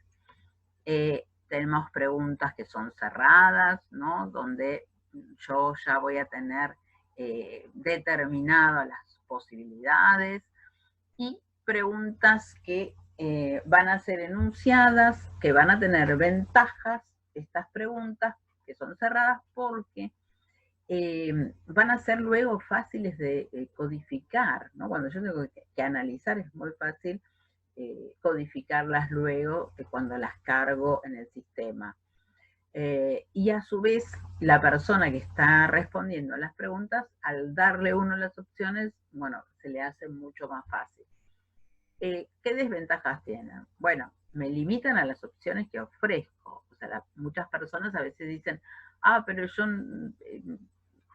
Tenemos preguntas que son cerradas, ¿no?, donde yo ya voy a tener determinadas las posibilidades, y preguntas que van a ser enunciadas, que van a tener ventajas, estas preguntas que son cerradas, porque van a ser luego fáciles de codificar, ¿no? Cuando yo tengo que analizar es muy fácil codificarlas luego cuando las cargo en el sistema. Y a su vez, la persona que está respondiendo a las preguntas, al darle uno las opciones, bueno, se le hace mucho más fácil. ¿Qué desventajas tienen? Bueno, me limitan a las opciones que ofrezco. O sea, muchas personas a veces dicen, pero yo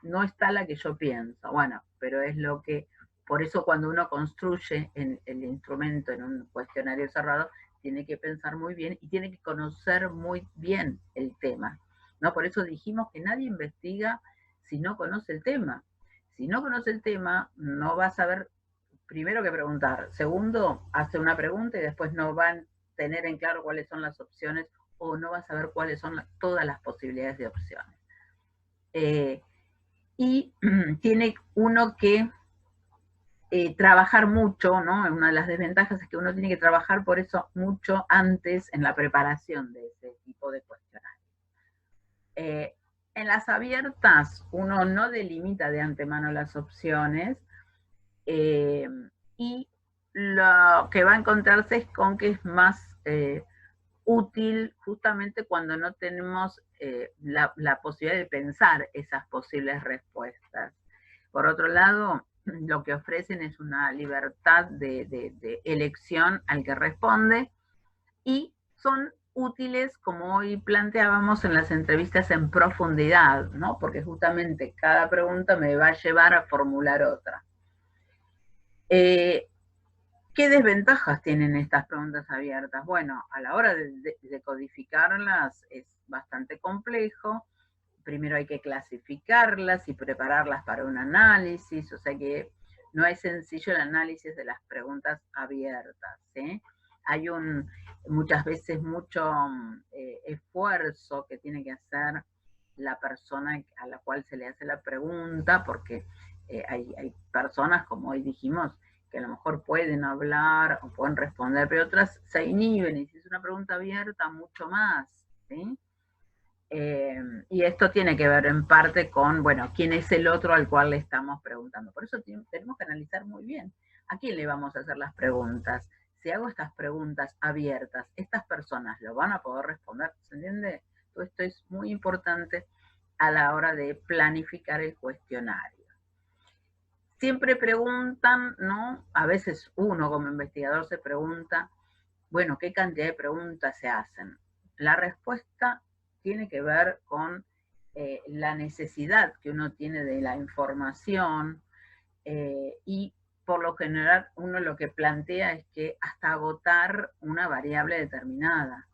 no está la que yo pienso. Bueno, pero es lo que, por eso cuando uno construye el instrumento en un cuestionario cerrado, tiene que pensar muy bien y tiene que conocer muy bien el tema, ¿no? Por eso dijimos que nadie investiga si no conoce el tema. Si no conoce el tema, no va a saber primero que preguntar. Segundo, hace una pregunta y después no van a tener en claro cuáles son las opciones o no va a saber cuáles son todas las posibilidades de opciones. y tiene uno que trabajar mucho, ¿no? Una de las desventajas es que uno tiene que trabajar por eso mucho antes en la preparación de ese tipo de cuestionarios. En las abiertas uno no delimita de antemano las opciones y lo que va a encontrarse es con que es más útil justamente cuando no tenemos la posibilidad de pensar esas posibles respuestas. Por otro lado, lo que ofrecen es una libertad de elección al que responde y son útiles, como hoy planteábamos en las entrevistas en profundidad, ¿no? Porque justamente cada pregunta me va a llevar a formular otra. ¿Qué desventajas tienen estas preguntas abiertas? Bueno, a la hora de codificarlas es bastante complejo. Primero hay que clasificarlas y prepararlas para un análisis, o sea que no es sencillo el análisis de las preguntas abiertas. Hay muchas veces mucho esfuerzo que tiene que hacer la persona a la cual se le hace la pregunta, porque hay personas, como hoy dijimos, que a lo mejor pueden hablar o pueden responder, pero otras se inhiben, y si es una pregunta abierta, mucho más, ¿sí? Y esto tiene que ver en parte con, bueno, quién es el otro al cual le estamos preguntando. Por eso tenemos que analizar muy bien a quién le vamos a hacer las preguntas. Si hago estas preguntas abiertas, ¿estas personas lo van a poder responder? ¿Se entiende? Todo esto es muy importante a la hora de planificar el cuestionario. Siempre preguntan, ¿no? A veces uno como investigador se pregunta, bueno, ¿qué cantidad de preguntas se hacen? La respuesta tiene que ver con la necesidad que uno tiene de la información y por lo general uno lo que plantea es que hasta agotar una variable determinada.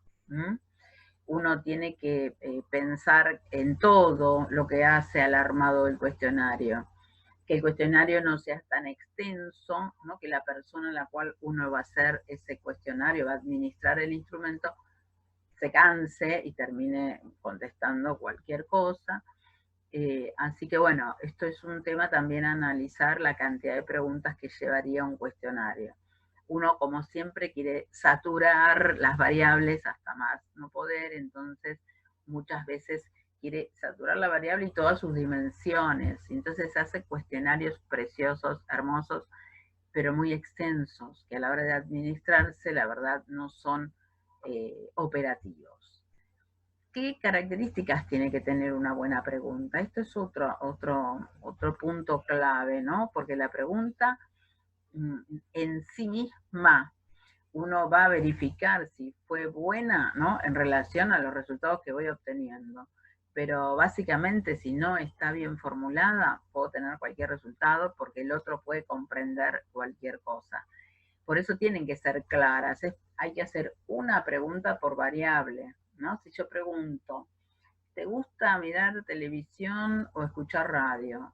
Uno tiene que pensar en todo lo que hace al armado del cuestionario, que el cuestionario no sea tan extenso, ¿no? Que la persona a la cual uno va a hacer ese cuestionario, va a administrar el instrumento, se canse y termine contestando cualquier cosa. Así que bueno, esto es un tema también a analizar, la cantidad de preguntas que llevaría un cuestionario. Uno, como siempre, quiere saturar las variables hasta más no poder, entonces muchas veces quiere saturar la variable y todas sus dimensiones. Entonces hace cuestionarios preciosos, hermosos, pero muy extensos, que a la hora de administrarse, la verdad, no son operativos. ¿Qué características tiene que tener una buena pregunta? Esto es otro punto clave, ¿no? Porque la pregunta en sí misma, uno va a verificar si fue buena, ¿no? En relación a los resultados que voy obteniendo. Pero básicamente, si no está bien formulada, puedo tener cualquier resultado porque el otro puede comprender cualquier cosa. Por eso tienen que ser claras. Hay que hacer una pregunta por variable, ¿no? Si yo pregunto, ¿te gusta mirar televisión o escuchar radio?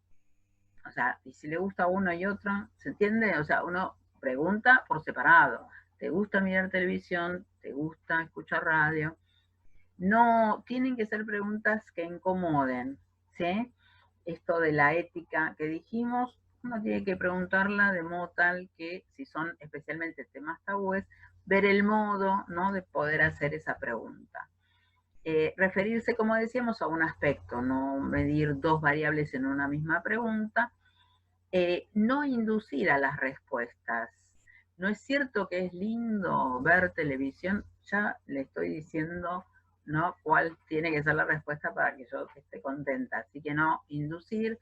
O sea, y si le gusta uno y otro, ¿se entiende? O sea, uno pregunta por separado. ¿Te gusta mirar televisión? ¿Te gusta escuchar radio? No, tienen que ser preguntas que incomoden, ¿sí? Esto de la ética que dijimos, uno tiene que preguntarla de modo tal que, si son especialmente temas tabúes, ver el modo, ¿no?, de poder hacer esa pregunta. Referirse, como decíamos, a un aspecto, no medir dos variables en una misma pregunta, no inducir a las respuestas. No es cierto que es lindo ver televisión, ya le estoy diciendo, ¿no?, cuál tiene que ser la respuesta para que yo esté contenta. Así que no inducir,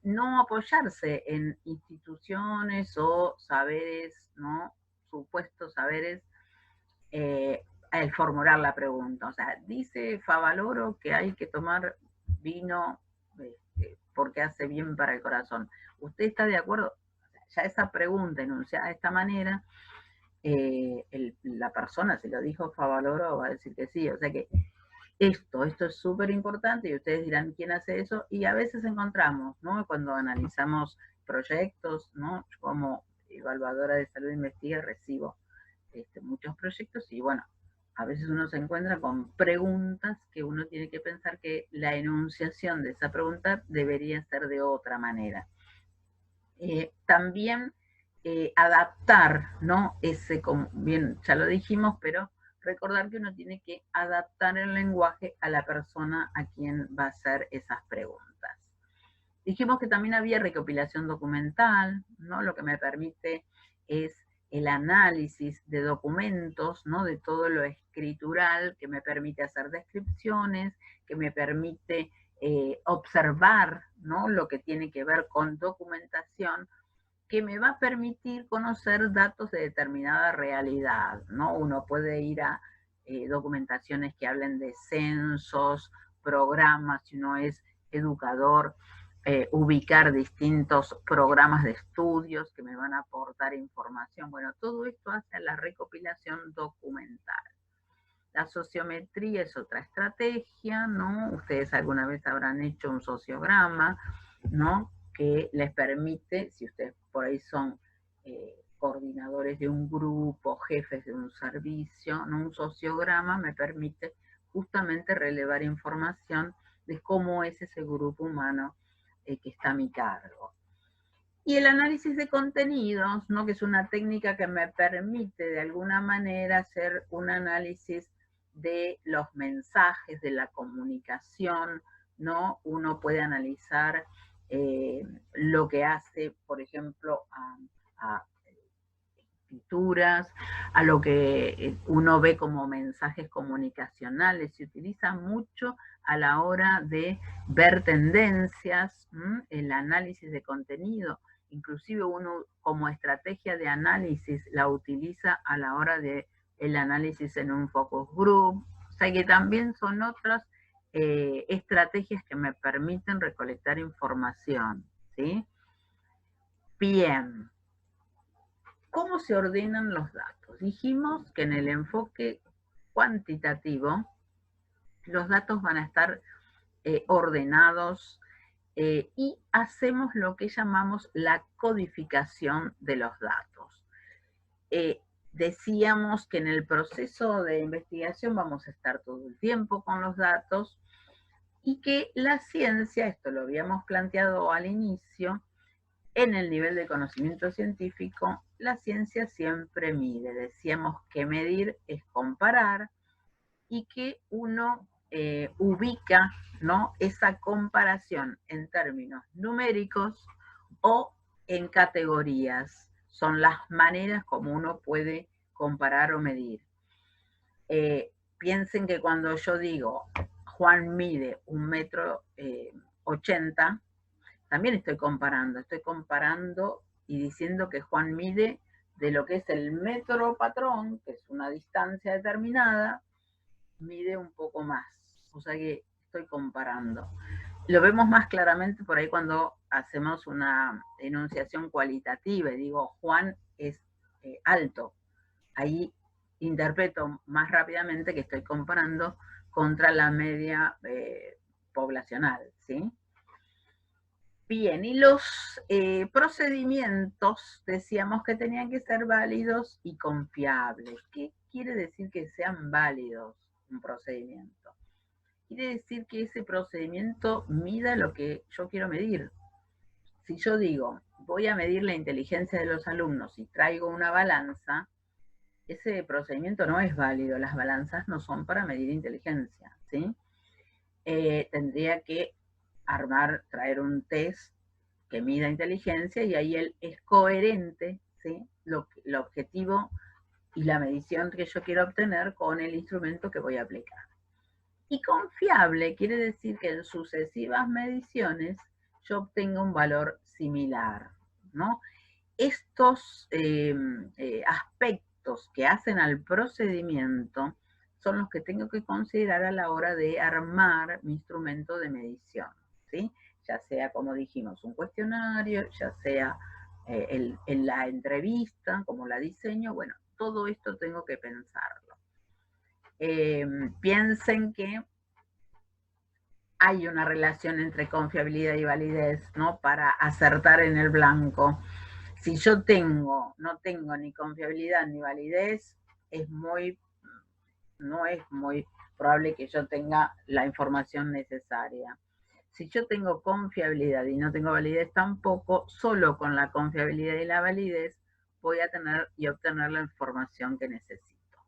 no apoyarse en instituciones o saberes, ¿no?, supuestos saberes, al formular la pregunta. O sea, dice Favaloro que hay que tomar vino porque hace bien para el corazón. ¿Usted está de acuerdo? Ya esa pregunta enunciada de esta manera, la persona, si lo dijo Favaloro, va a decir que sí. O sea que esto es súper importante y ustedes dirán quién hace eso, y a veces encontramos, ¿no?, cuando analizamos proyectos, ¿no?, como evaluadora de salud investiga, recibo muchos proyectos y bueno, a veces uno se encuentra con preguntas que uno tiene que pensar que la enunciación de esa pregunta debería ser de otra manera. También adaptar, ¿no? Ese, como bien ya lo dijimos, pero recordar que uno tiene que adaptar el lenguaje a la persona a quien va a hacer esas preguntas. Dijimos que también había recopilación documental, ¿no? Lo que me permite es el análisis de documentos, ¿no? De todo lo escritural, que me permite hacer descripciones, que me permite observar, ¿no? Lo que tiene que ver con documentación, que me va a permitir conocer datos de determinada realidad, ¿no? Uno puede ir a documentaciones que hablen de censos, programas, si uno es educador, ubicar distintos programas de estudios que me van a aportar información. Bueno, todo esto hace la recopilación documental. La sociometría es otra estrategia, ¿no? Ustedes alguna vez habrán hecho un sociograma, ¿no? Que les permite, si ustedes por ahí son coordinadores de un grupo, jefes de un servicio, ¿no? Un sociograma me permite justamente relevar información de cómo es ese grupo humano que está a mi cargo. Y el análisis de contenidos, ¿no? Que es una técnica que me permite de alguna manera hacer un análisis de los mensajes, de la comunicación, ¿no? Uno puede analizar lo que hace, por ejemplo, a escrituras, a lo que uno ve como mensajes comunicacionales. Se utiliza mucho a la hora de ver tendencias, el análisis de contenido. Inclusive uno como estrategia de análisis la utiliza a la hora de el análisis en un focus group. O sea que también son otras estrategias que me permiten recolectar información, ¿sí? Bien. ¿Cómo se ordenan los datos? Dijimos que en el enfoque cuantitativo los datos van a estar ordenados y hacemos lo que llamamos la codificación de los datos. Decíamos que en el proceso de investigación vamos a estar todo el tiempo con los datos y que la ciencia, esto lo habíamos planteado al inicio, en el nivel de conocimiento científico, la ciencia siempre mide. Decíamos que medir es comparar y que uno ubica, ¿no? Esa comparación en términos numéricos o en categorías. Son las maneras como uno puede comparar o medir. Piensen que cuando yo digo Juan mide 1,80 m, también estoy comparando y diciendo que Juan mide de lo que es el metro patrón, que es una distancia determinada, mide un poco más. O sea que estoy comparando. Lo vemos más claramente por ahí cuando hacemos una enunciación cualitativa y digo, Juan es alto. Ahí interpreto más rápidamente que estoy comparando contra la media poblacional, ¿sí? Bien, y los procedimientos decíamos que tenían que ser válidos y confiables. ¿Qué quiere decir que sean válidos un procedimiento? Quiere decir que ese procedimiento mida lo que yo quiero medir. Si yo digo, voy a medir la inteligencia de los alumnos y traigo una balanza, ese procedimiento no es válido. Las balanzas no son para medir inteligencia, ¿sí? Tendría que traer un test que mida inteligencia y ahí él es coherente, ¿sí? El objetivo y la medición que yo quiero obtener con el instrumento que voy a aplicar. Y confiable quiere decir que en sucesivas mediciones yo obtenga un valor similar, ¿no? Estos aspectos que hacen al procedimiento son los que tengo que considerar a la hora de armar mi instrumento de medición, ¿sí? Ya sea, como dijimos, un cuestionario, ya sea en la entrevista, como la diseño, bueno, todo esto tengo que pensarlo. Piensen que hay una relación entre confiabilidad y validez, ¿no? Para acertar en el blanco. Si yo no tengo ni confiabilidad ni validez, es muy no es muy probable que yo tenga la información necesaria. Si yo tengo confiabilidad y no tengo validez tampoco, solo con la confiabilidad y la validez voy a tener y obtener la información que necesito.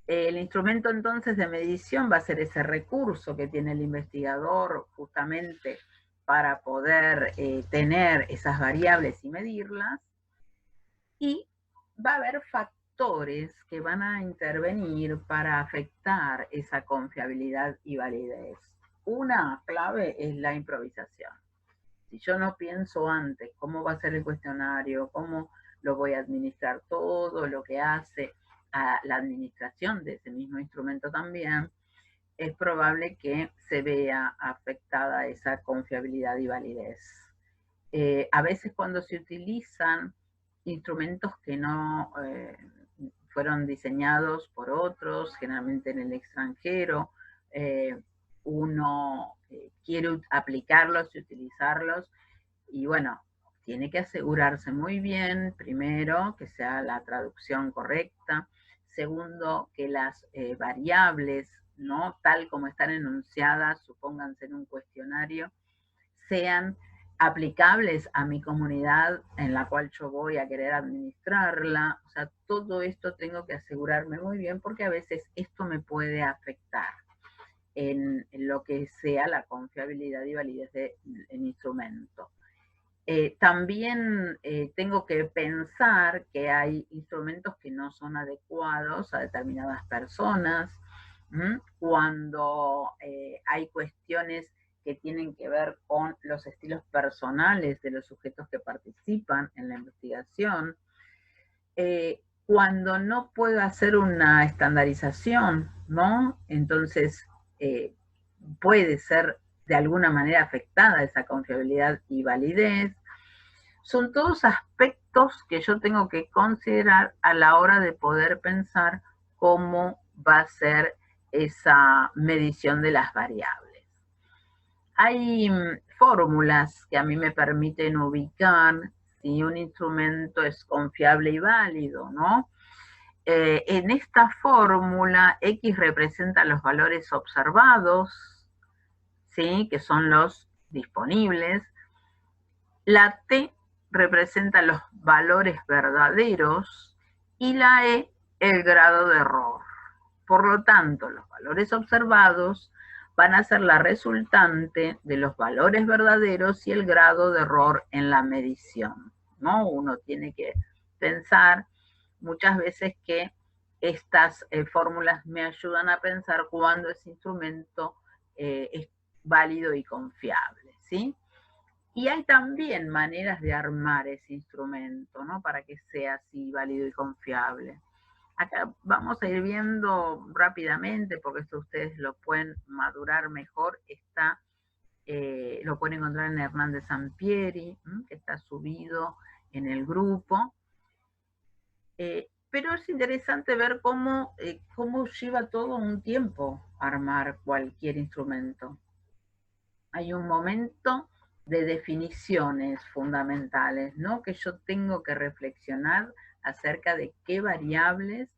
El instrumento entonces de medición va a ser ese recurso que tiene el investigador justamente para poder tener esas variables y medirlas, y va a haber factores que van a intervenir para afectar esa confiabilidad y validez. Una clave es la improvisación. Si yo no pienso antes cómo va a ser el cuestionario, cómo lo voy a administrar, todo lo que hace a la administración de ese mismo instrumento también, es probable que se vea afectada esa confiabilidad y validez. A veces cuando se utilizan instrumentos que no fueron diseñados por otros, generalmente en el extranjero, uno quiere aplicarlos y utilizarlos, y bueno, tiene que asegurarse muy bien, primero, que sea la traducción correcta, segundo, que las variables, ¿no?, tal como están enunciadas, supónganse en un cuestionario, sean aplicables a mi comunidad en la cual yo voy a querer administrarla. O sea, todo esto tengo que asegurarme muy bien, porque a veces esto me puede afectar en lo que sea la confiabilidad y validez del instrumento. También tengo que pensar que hay instrumentos que no son adecuados a determinadas personas, cuando hay cuestiones que tienen que ver con los estilos personales de los sujetos que participan en la investigación, cuando no puedo hacer una estandarización, ¿no? Entonces puede ser de alguna manera afectada esa confiabilidad y validez. Son todos aspectos que yo tengo que considerar a la hora de poder pensar cómo va a ser esa medición de las variables. Hay fórmulas que a mí me permiten ubicar si un instrumento es confiable y válido, ¿no? En esta fórmula, X representa los valores observados, ¿sí?, que son los disponibles. La T representa los valores verdaderos y la E el grado de error. Por lo tanto, los valores observados van a ser la resultante de los valores verdaderos y el grado de error en la medición, ¿no? Uno tiene que pensar muchas veces que estas fórmulas me ayudan a pensar cuándo ese instrumento es válido y confiable, ¿sí? Y hay también maneras de armar ese instrumento, ¿no?, para que sea así válido y confiable. Acá vamos a ir viendo rápidamente, porque esto ustedes lo pueden madurar mejor. Lo pueden encontrar en Hernández Sampieri, que está subido en el grupo. Pero es interesante ver cómo lleva todo un tiempo armar cualquier instrumento. Hay un momento de definiciones fundamentales, ¿no?, que yo tengo que reflexionar acerca de qué variables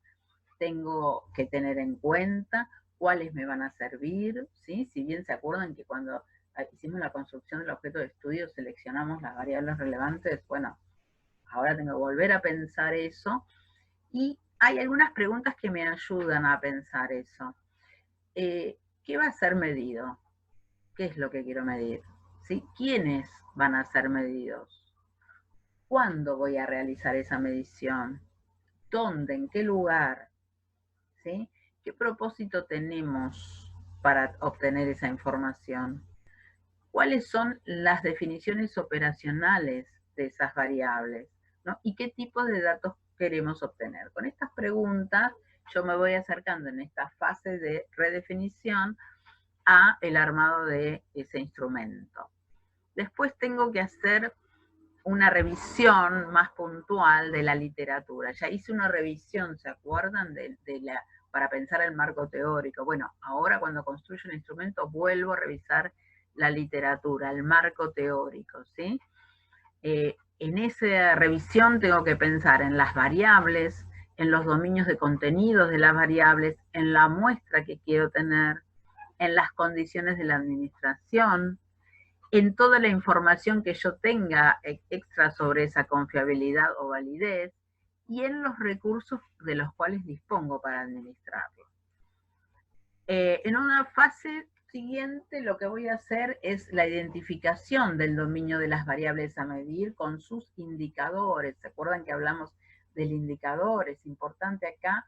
tengo que tener en cuenta, cuáles me van a servir, ¿sí? Si bien se acuerdan que cuando hicimos la construcción del objeto de estudio seleccionamos las variables relevantes, bueno, ahora tengo que volver a pensar eso, y hay algunas preguntas que me ayudan a pensar eso. ¿Qué va a ser medido? ¿Qué es lo que quiero medir? ¿Sí? ¿Quiénes van a ser medidos? ¿Cuándo voy a realizar esa medición? ¿Dónde? ¿En qué lugar? ¿Sí? ¿Qué propósito tenemos para obtener esa información? ¿Cuáles son las definiciones operacionales de esas variables, ¿no? ¿Y qué tipo de datos queremos obtener? Con estas preguntas yo me voy acercando en esta fase de redefinición a el armado de ese instrumento. Después tengo que hacer una revisión más puntual de la literatura. Ya hice una revisión, ¿se acuerdan? Para pensar el marco teórico. Bueno, ahora cuando construyo un instrumento vuelvo a revisar la literatura, el marco teórico, ¿sí? En esa revisión tengo que pensar en las variables en los dominios de contenidos de las variables, en la muestra que quiero tener, en las condiciones de la administración, en toda la información que yo tenga extra sobre esa confiabilidad o validez, y en los recursos de los cuales dispongo para administrarlo. En una fase siguiente lo que voy a hacer es la identificación del dominio de las variables a medir con sus indicadores. ¿Se acuerdan que hablamos del indicador? Es importante acá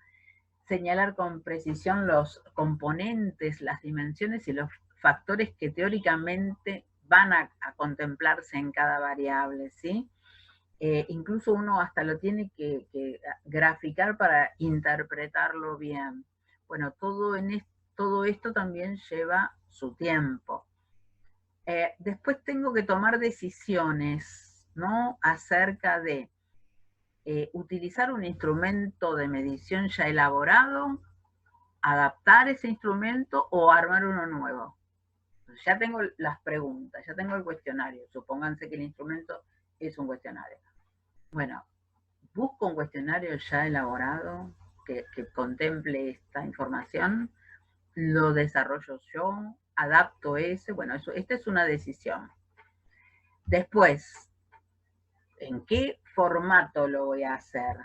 señalar con precisión los componentes, las dimensiones y los factores que teóricamente van a contemplarse en cada variable, ¿sí? Incluso uno hasta lo tiene que graficar para interpretarlo bien. Bueno, todo esto también lleva su tiempo. Después tengo que tomar decisiones, ¿no? Acerca de utilizar un instrumento de medición ya elaborado, adaptar ese instrumento o armar uno nuevo. Entonces, ya tengo las preguntas, ya tengo el cuestionario. Supónganse que el instrumento es un cuestionario. Bueno, busco un cuestionario ya elaborado que contemple esta información, lo desarrollo yo, adapto ese, bueno, esta es una decisión. Después, ¿en qué formato lo voy a hacer?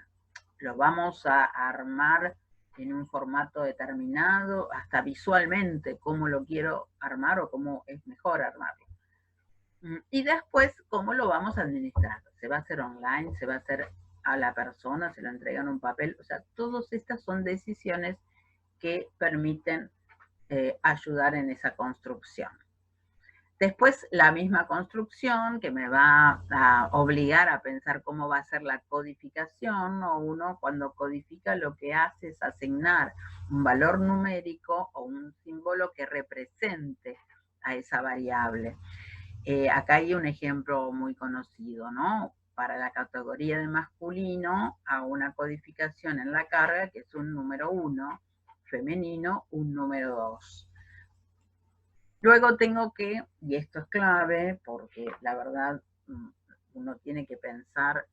Lo vamos a armar en un formato determinado, hasta visualmente, cómo lo quiero armar o cómo es mejor armarlo. Y después, ¿cómo lo vamos a administrar? ¿Se va a hacer online? ¿Se va a hacer a la persona? ¿Se lo entregan un papel? O sea, todas estas son decisiones que permiten ayudar en esa construcción. Después, la misma construcción que me va a obligar a pensar cómo va a ser la codificación, o uno cuando codifica lo que hace es asignar un valor numérico o un símbolo que represente a esa variable. Acá hay un ejemplo muy conocido, ¿no? Para la categoría de masculino, a una codificación en la carga que es un número 1, femenino, un número 2. Luego tengo que, y esto es clave, porque la verdad uno tiene que pensar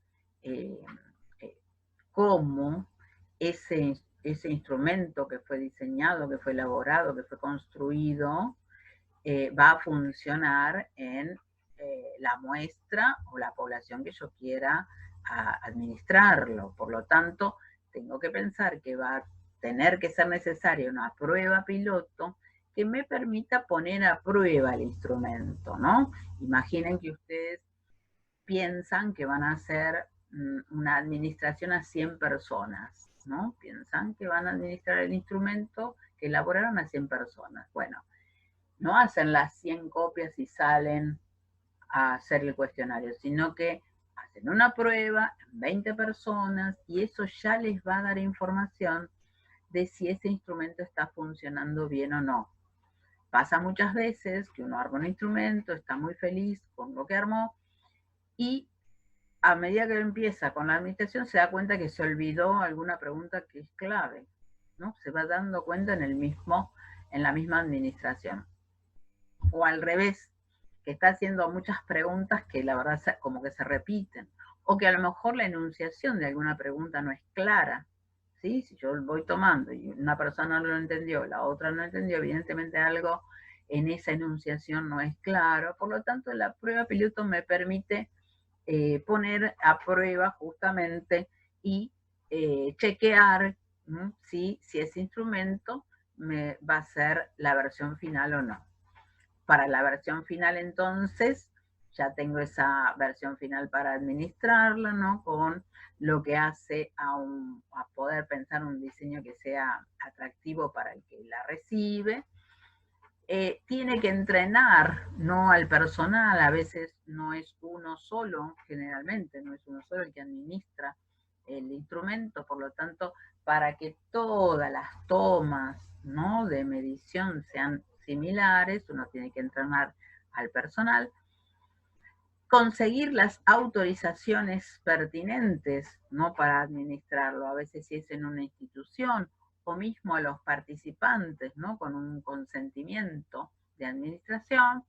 cómo ese instrumento que fue diseñado, que fue elaborado, que fue construido, va a funcionar en la muestra o la población que yo quiera administrarlo. Por lo tanto, tengo que pensar que va a tener que ser necesaria una prueba piloto que me permita poner a prueba el instrumento, ¿no? Imaginen que ustedes piensan que van a hacer una administración a 100 personas, ¿no? Piensan que van a administrar el instrumento que elaboraron a 100 personas. Bueno, no hacen las 100 copias y salen a hacer el cuestionario, sino que hacen una prueba en 20 personas y eso ya les va a dar información de si ese instrumento está funcionando bien o no. Pasa muchas veces que uno arma un instrumento, está muy feliz con lo que armó y a medida que empieza con la administración se da cuenta que se olvidó alguna pregunta que es clave, ¿no? Se va dando cuenta en la misma administración. O al revés, que está haciendo muchas preguntas que la verdad como que se repiten, o que a lo mejor la enunciación de alguna pregunta no es clara, ¿sí? Si yo voy tomando y una persona no lo entendió, la otra no lo entendió, evidentemente algo en esa enunciación no es claro, por lo tanto la prueba piloto me permite poner a prueba justamente y chequear si ese instrumento me va a ser la versión final o no. Para la versión final entonces ya tengo esa versión final para administrarla, ¿no? Con lo que hace a poder pensar un diseño que sea atractivo para el que la recibe. Tiene que entrenar, ¿no? Al personal, a veces no es uno solo, generalmente no es uno solo el que administra el instrumento, por lo tanto, para que todas las tomas, ¿no? De medición sean similares, uno tiene que entrenar al personal, conseguir las autorizaciones pertinentes, ¿no? Para administrarlo, a veces si es en una institución, o mismo a los participantes, ¿no? Con un consentimiento de administración,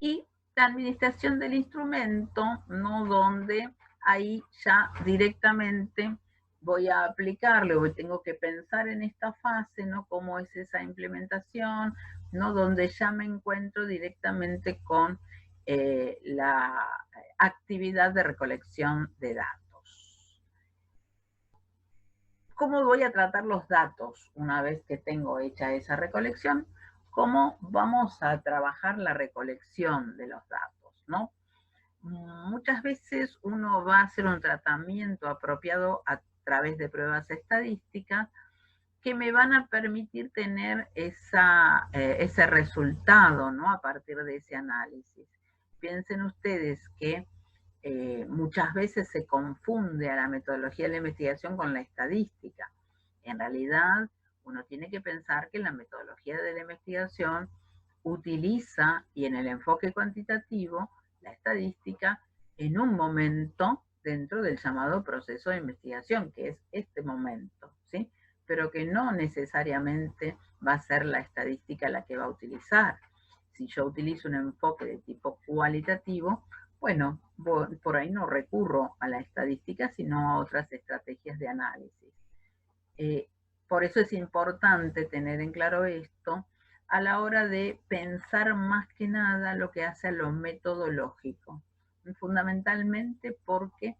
y la administración del instrumento, ¿no? Donde ahí ya directamente voy a aplicarlo, tengo que pensar en esta fase, ¿no? Cómo es esa implementación, ¿no? Donde ya me encuentro directamente con la actividad de recolección de datos. ¿Cómo voy a tratar los datos una vez que tengo hecha esa recolección? ¿Cómo vamos a trabajar la recolección de los datos, ¿no? Muchas veces uno va a hacer un tratamiento apropiado a través de pruebas estadísticas que me van a permitir tener ese resultado, ¿no? A partir de ese análisis. Piensen ustedes que muchas veces se confunde a la metodología de la investigación con la estadística. En realidad, uno tiene que pensar que la metodología de la investigación utiliza, y en el enfoque cuantitativo, la estadística en un momento dentro del llamado proceso de investigación, que es este momento, ¿sí? Pero que no necesariamente va a ser la estadística la que va a utilizar. Si yo utilizo un enfoque de tipo cualitativo, bueno, por ahí no recurro a la estadística, sino a otras estrategias de análisis. Por eso es importante tener en claro esto a la hora de pensar más que nada lo que hace a lo metodológico, fundamentalmente porque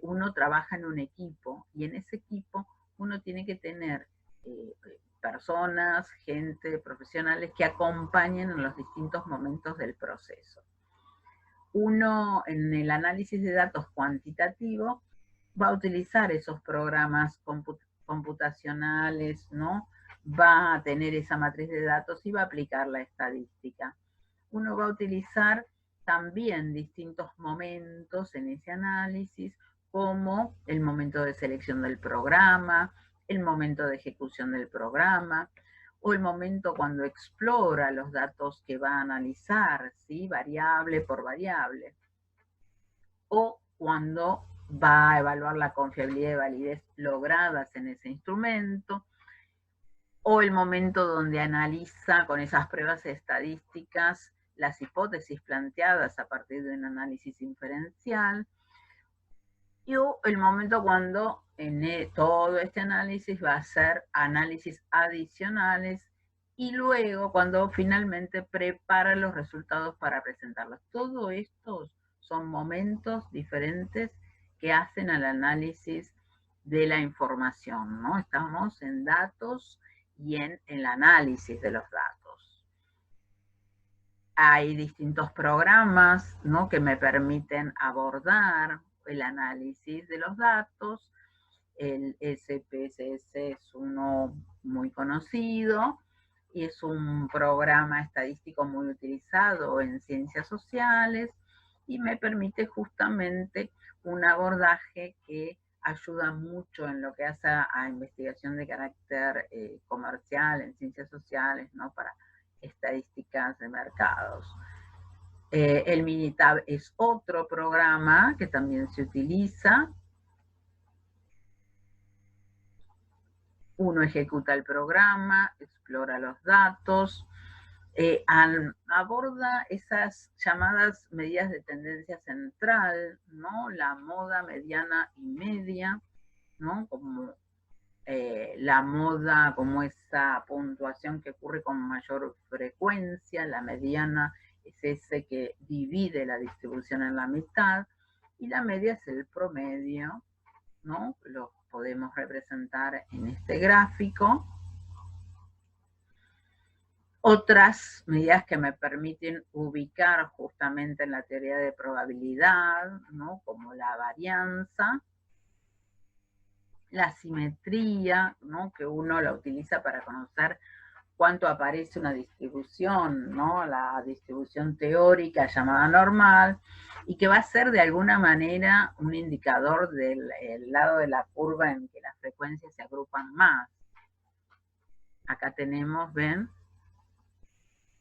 uno trabaja en un equipo y en ese equipo uno tiene que tener personas, gente, profesionales que acompañen en los distintos momentos del proceso. Uno en el análisis de datos cuantitativo va a utilizar esos programas computacionales, ¿no? Va a tener esa matriz de datos y va a aplicar la estadística. Uno va a utilizar también distintos momentos en ese análisis, como el momento de selección del programa, el momento de ejecución del programa, o el momento cuando explora los datos que va a analizar, ¿sí? Variable por variable, o cuando va a evaluar la confiabilidad y validez logradas en ese instrumento, o el momento donde analiza con esas pruebas estadísticas las hipótesis planteadas a partir de un análisis inferencial, y el momento cuando en todo este análisis va a hacer análisis adicionales y luego cuando finalmente prepara los resultados para presentarlos. Todos estos son momentos diferentes que hacen al análisis de la información, ¿no? Estamos en datos y en el análisis de los datos. Hay distintos programas, ¿no? Que me permiten abordar el análisis de los datos. El SPSS es uno muy conocido y es un programa estadístico muy utilizado en ciencias sociales y me permite justamente un abordaje que ayuda mucho en lo que hace a investigación de carácter comercial en ciencias sociales, ¿no? Para estadísticas de mercados. El Minitab es otro programa que también se utiliza. Uno ejecuta el programa, explora los datos, aborda esas llamadas medidas de tendencia central, ¿no? La moda mediana y media, ¿no? Como la moda, como esa puntuación que ocurre con mayor frecuencia, la mediana es ese que divide la distribución en la mitad, y la media es el promedio, ¿no? Lo podemos representar en este gráfico. Otras medidas que me permiten ubicar justamente en la teoría de probabilidad, ¿no? Como la varianza, la simetría, ¿no? Que uno la utiliza para conocer cuánto aparece una distribución, ¿no? La distribución teórica llamada normal, y que va a ser de alguna manera un indicador del lado de la curva en que las frecuencias se agrupan más. Acá tenemos, ven,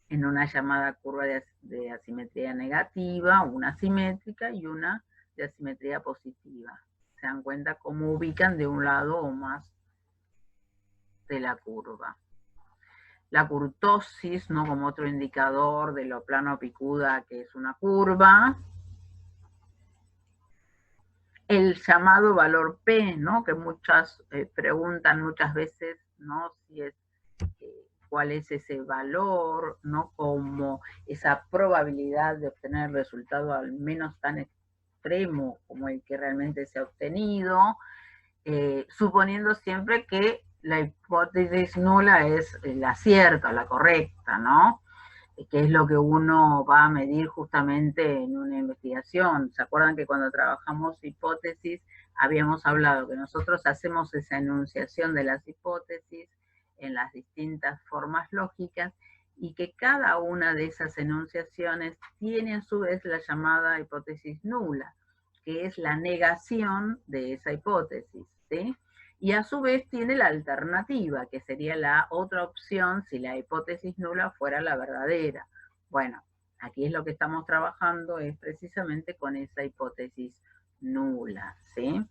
en una llamada curva de asimetría negativa, una asimétrica y una de asimetría positiva. Se dan cuenta cómo ubican de un lado o más de la curva. La kurtosis, ¿no? Como otro indicador de lo plano picuda que es una curva. el llamado valor P, ¿no? Que muchas preguntan muchas veces, ¿no? Si es, cuál es ese valor, ¿no? Como esa probabilidad de obtener el resultado al menos tan extremo como el que realmente se ha obtenido, suponiendo siempre que la hipótesis nula es la cierta, la correcta, ¿no? Que es lo que uno va a medir justamente en una investigación. ¿Se acuerdan que cuando trabajamos hipótesis habíamos hablado que nosotros hacemos esa enunciación de las hipótesis en las distintas formas lógicas y que cada una de esas enunciaciones tiene a su vez la llamada hipótesis nula, que es la negación de esa hipótesis, ¿sí? Y a su vez tiene la alternativa, que sería la otra opción si la hipótesis nula fuera la verdadera. Bueno, aquí es lo que estamos trabajando, es precisamente con esa hipótesis nula, ¿sí?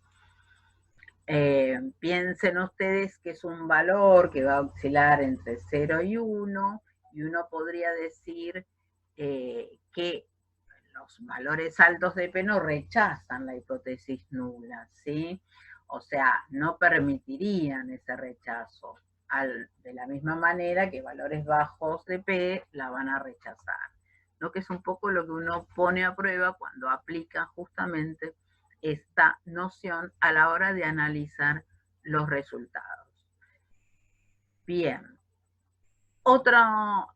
Piensen ustedes que es un valor que va a oscilar entre 0 y 1, y uno podría decir que los valores altos de P no rechazan la hipótesis nula, ¿sí? O sea, no permitirían ese rechazo, de la misma manera que valores bajos de P la van a rechazar, ¿no? Que es un poco lo que uno pone a prueba cuando aplica justamente esta noción a la hora de analizar los resultados. Bien. Otra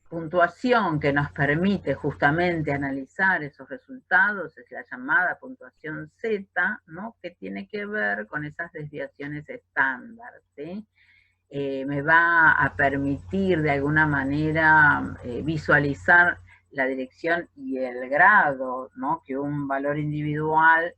puntuación que nos permite justamente analizar esos resultados es la llamada puntuación Z, ¿no? Que tiene que ver con esas desviaciones estándar, ¿sí? Me va a permitir de alguna manera visualizar la dirección y el grado, ¿no? Que un valor individual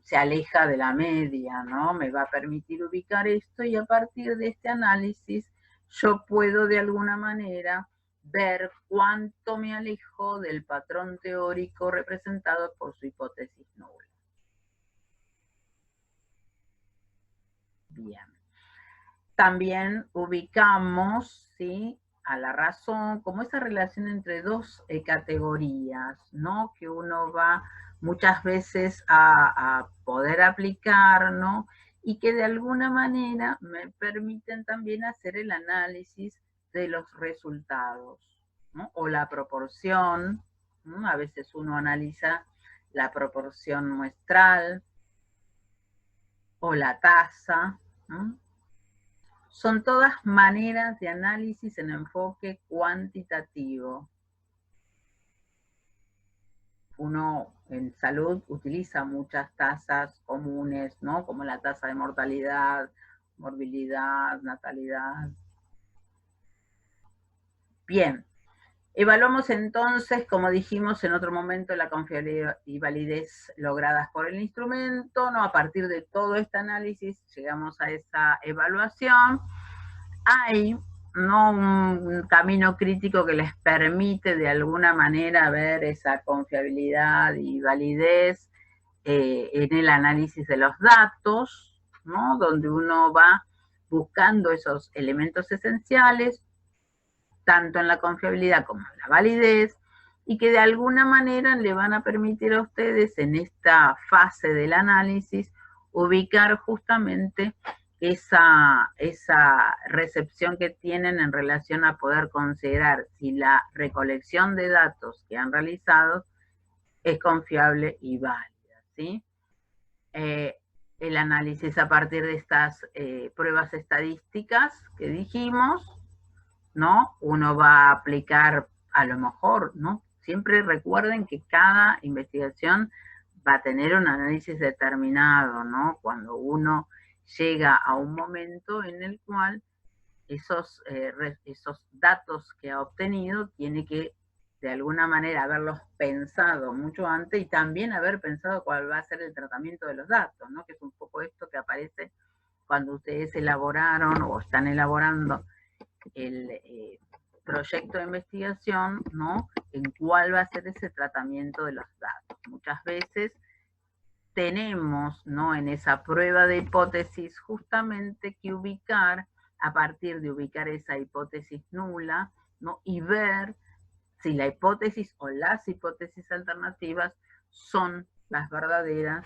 se aleja de la media, ¿no? Me va a permitir ubicar esto y a partir de este análisis yo puedo de alguna manera ver cuánto me alejo del patrón teórico representado por su hipótesis nula. Bien. También ubicamos, ¿sí?, a la razón como esa relación entre dos categorías, ¿no? Que uno va muchas veces a poder aplicar, ¿no? Y que de alguna manera me permiten también hacer el análisis de los resultados, ¿no? O la proporción, ¿no? A veces uno analiza la proporción muestral o la tasa, ¿no? Son todas maneras de análisis en enfoque cuantitativo. Uno en salud utiliza muchas tasas comunes, ¿no? Como la tasa de mortalidad, morbilidad, natalidad. Bien, evaluamos entonces, como dijimos en otro momento, la confiabilidad y validez logradas por el instrumento, ¿no? A partir de todo este análisis llegamos a esa evaluación. Hay, ¿no?, un camino crítico que les permite de alguna manera ver esa confiabilidad y validez en el análisis de los datos, ¿no?, donde uno va buscando esos elementos esenciales, tanto en la confiabilidad como en la validez, y que de alguna manera le van a permitir a ustedes en esta fase del análisis ubicar justamente esa recepción que tienen en relación a poder considerar si la recolección de datos que han realizado es confiable y válida, ¿sí? El análisis a partir de estas pruebas estadísticas que dijimos, ¿no? Uno va a aplicar a lo mejor, ¿no? Siempre recuerden que cada investigación va a tener un análisis determinado, ¿no? Cuando uno llega a un momento en el cual esos datos que ha obtenido tiene que de alguna manera haberlos pensado mucho antes y también haber pensado cuál va a ser el tratamiento de los datos, ¿no? Que es un poco esto que aparece cuando ustedes elaboraron o están elaborando el proyecto de investigación, ¿no? En cuál va a ser ese tratamiento de los datos. Muchas veces tenemos, ¿no?, en esa prueba de hipótesis justamente que ubicar, a partir de ubicar esa hipótesis nula, ¿no?, y ver si la hipótesis o las hipótesis alternativas son las verdaderas,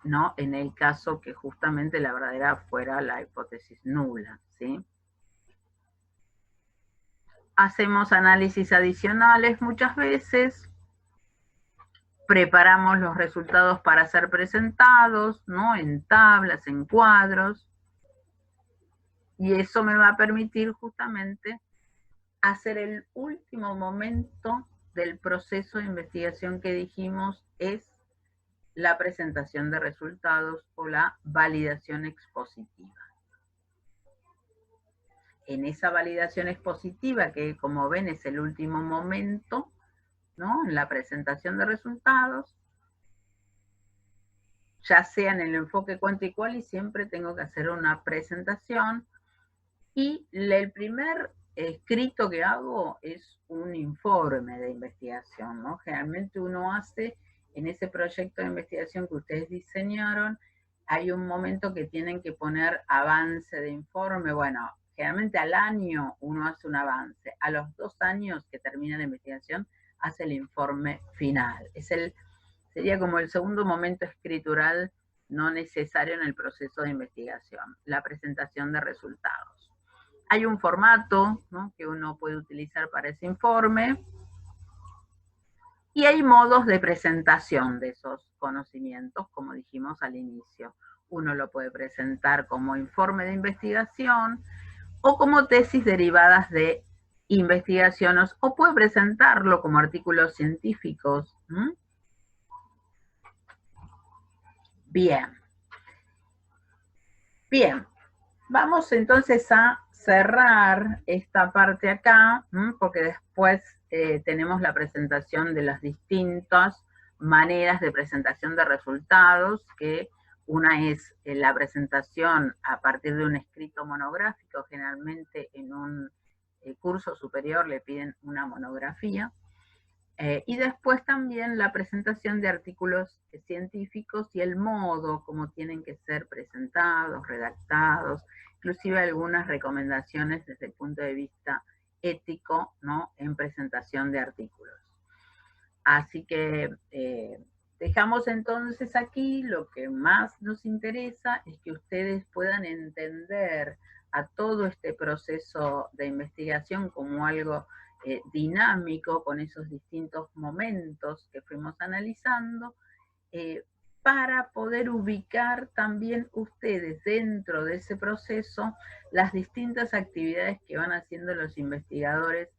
¿no? En el caso que justamente la verdadera fuera la hipótesis nula, ¿sí? Hacemos análisis adicionales muchas veces, preparamos los resultados para ser presentados, ¿no? En tablas, en cuadros, y eso me va a permitir justamente hacer el último momento del proceso de investigación que dijimos es la presentación de resultados o la validación expositiva. En esa validación expositiva, que como ven es el último momento, ¿no? En la presentación de resultados, ya sea en el enfoque cuántico y siempre tengo que hacer una presentación, y el primer escrito que hago es un informe de investigación, ¿no? Generalmente uno hace en ese proyecto de investigación que ustedes diseñaron, hay un momento que tienen que poner avance de informe. Bueno, generalmente al año uno hace un avance, a los 2 años que termina la investigación hace el informe final. Sería como el segundo momento escritural no necesario en el proceso de investigación, la presentación de resultados. Hay un formato, ¿no?, que uno puede utilizar para ese informe, y hay modos de presentación de esos conocimientos, como dijimos al inicio. Uno lo puede presentar como informe de investigación o como tesis derivadas de investigaciones, o puede presentarlo como artículos científicos. Bien. Bien. Vamos entonces a cerrar esta parte acá, porque después tenemos la presentación de las distintas maneras de presentación de resultados, que una es la presentación a partir de un escrito monográfico. Generalmente en un curso superior le piden una monografía. Y después también la presentación de artículos científicos y el modo como tienen que ser presentados, redactados, inclusive algunas recomendaciones desde el punto de vista ético, ¿no?, en presentación de artículos. Así que dejamos entonces aquí. Lo que más nos interesa es que ustedes puedan entender a todo este proceso de investigación como algo dinámico, con esos distintos momentos que fuimos analizando, para poder ubicar también ustedes dentro de ese proceso las distintas actividades que van haciendo los investigadores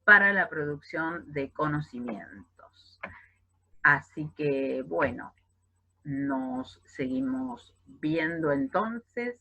para la producción de conocimientos. Así que, bueno, nos seguimos viendo entonces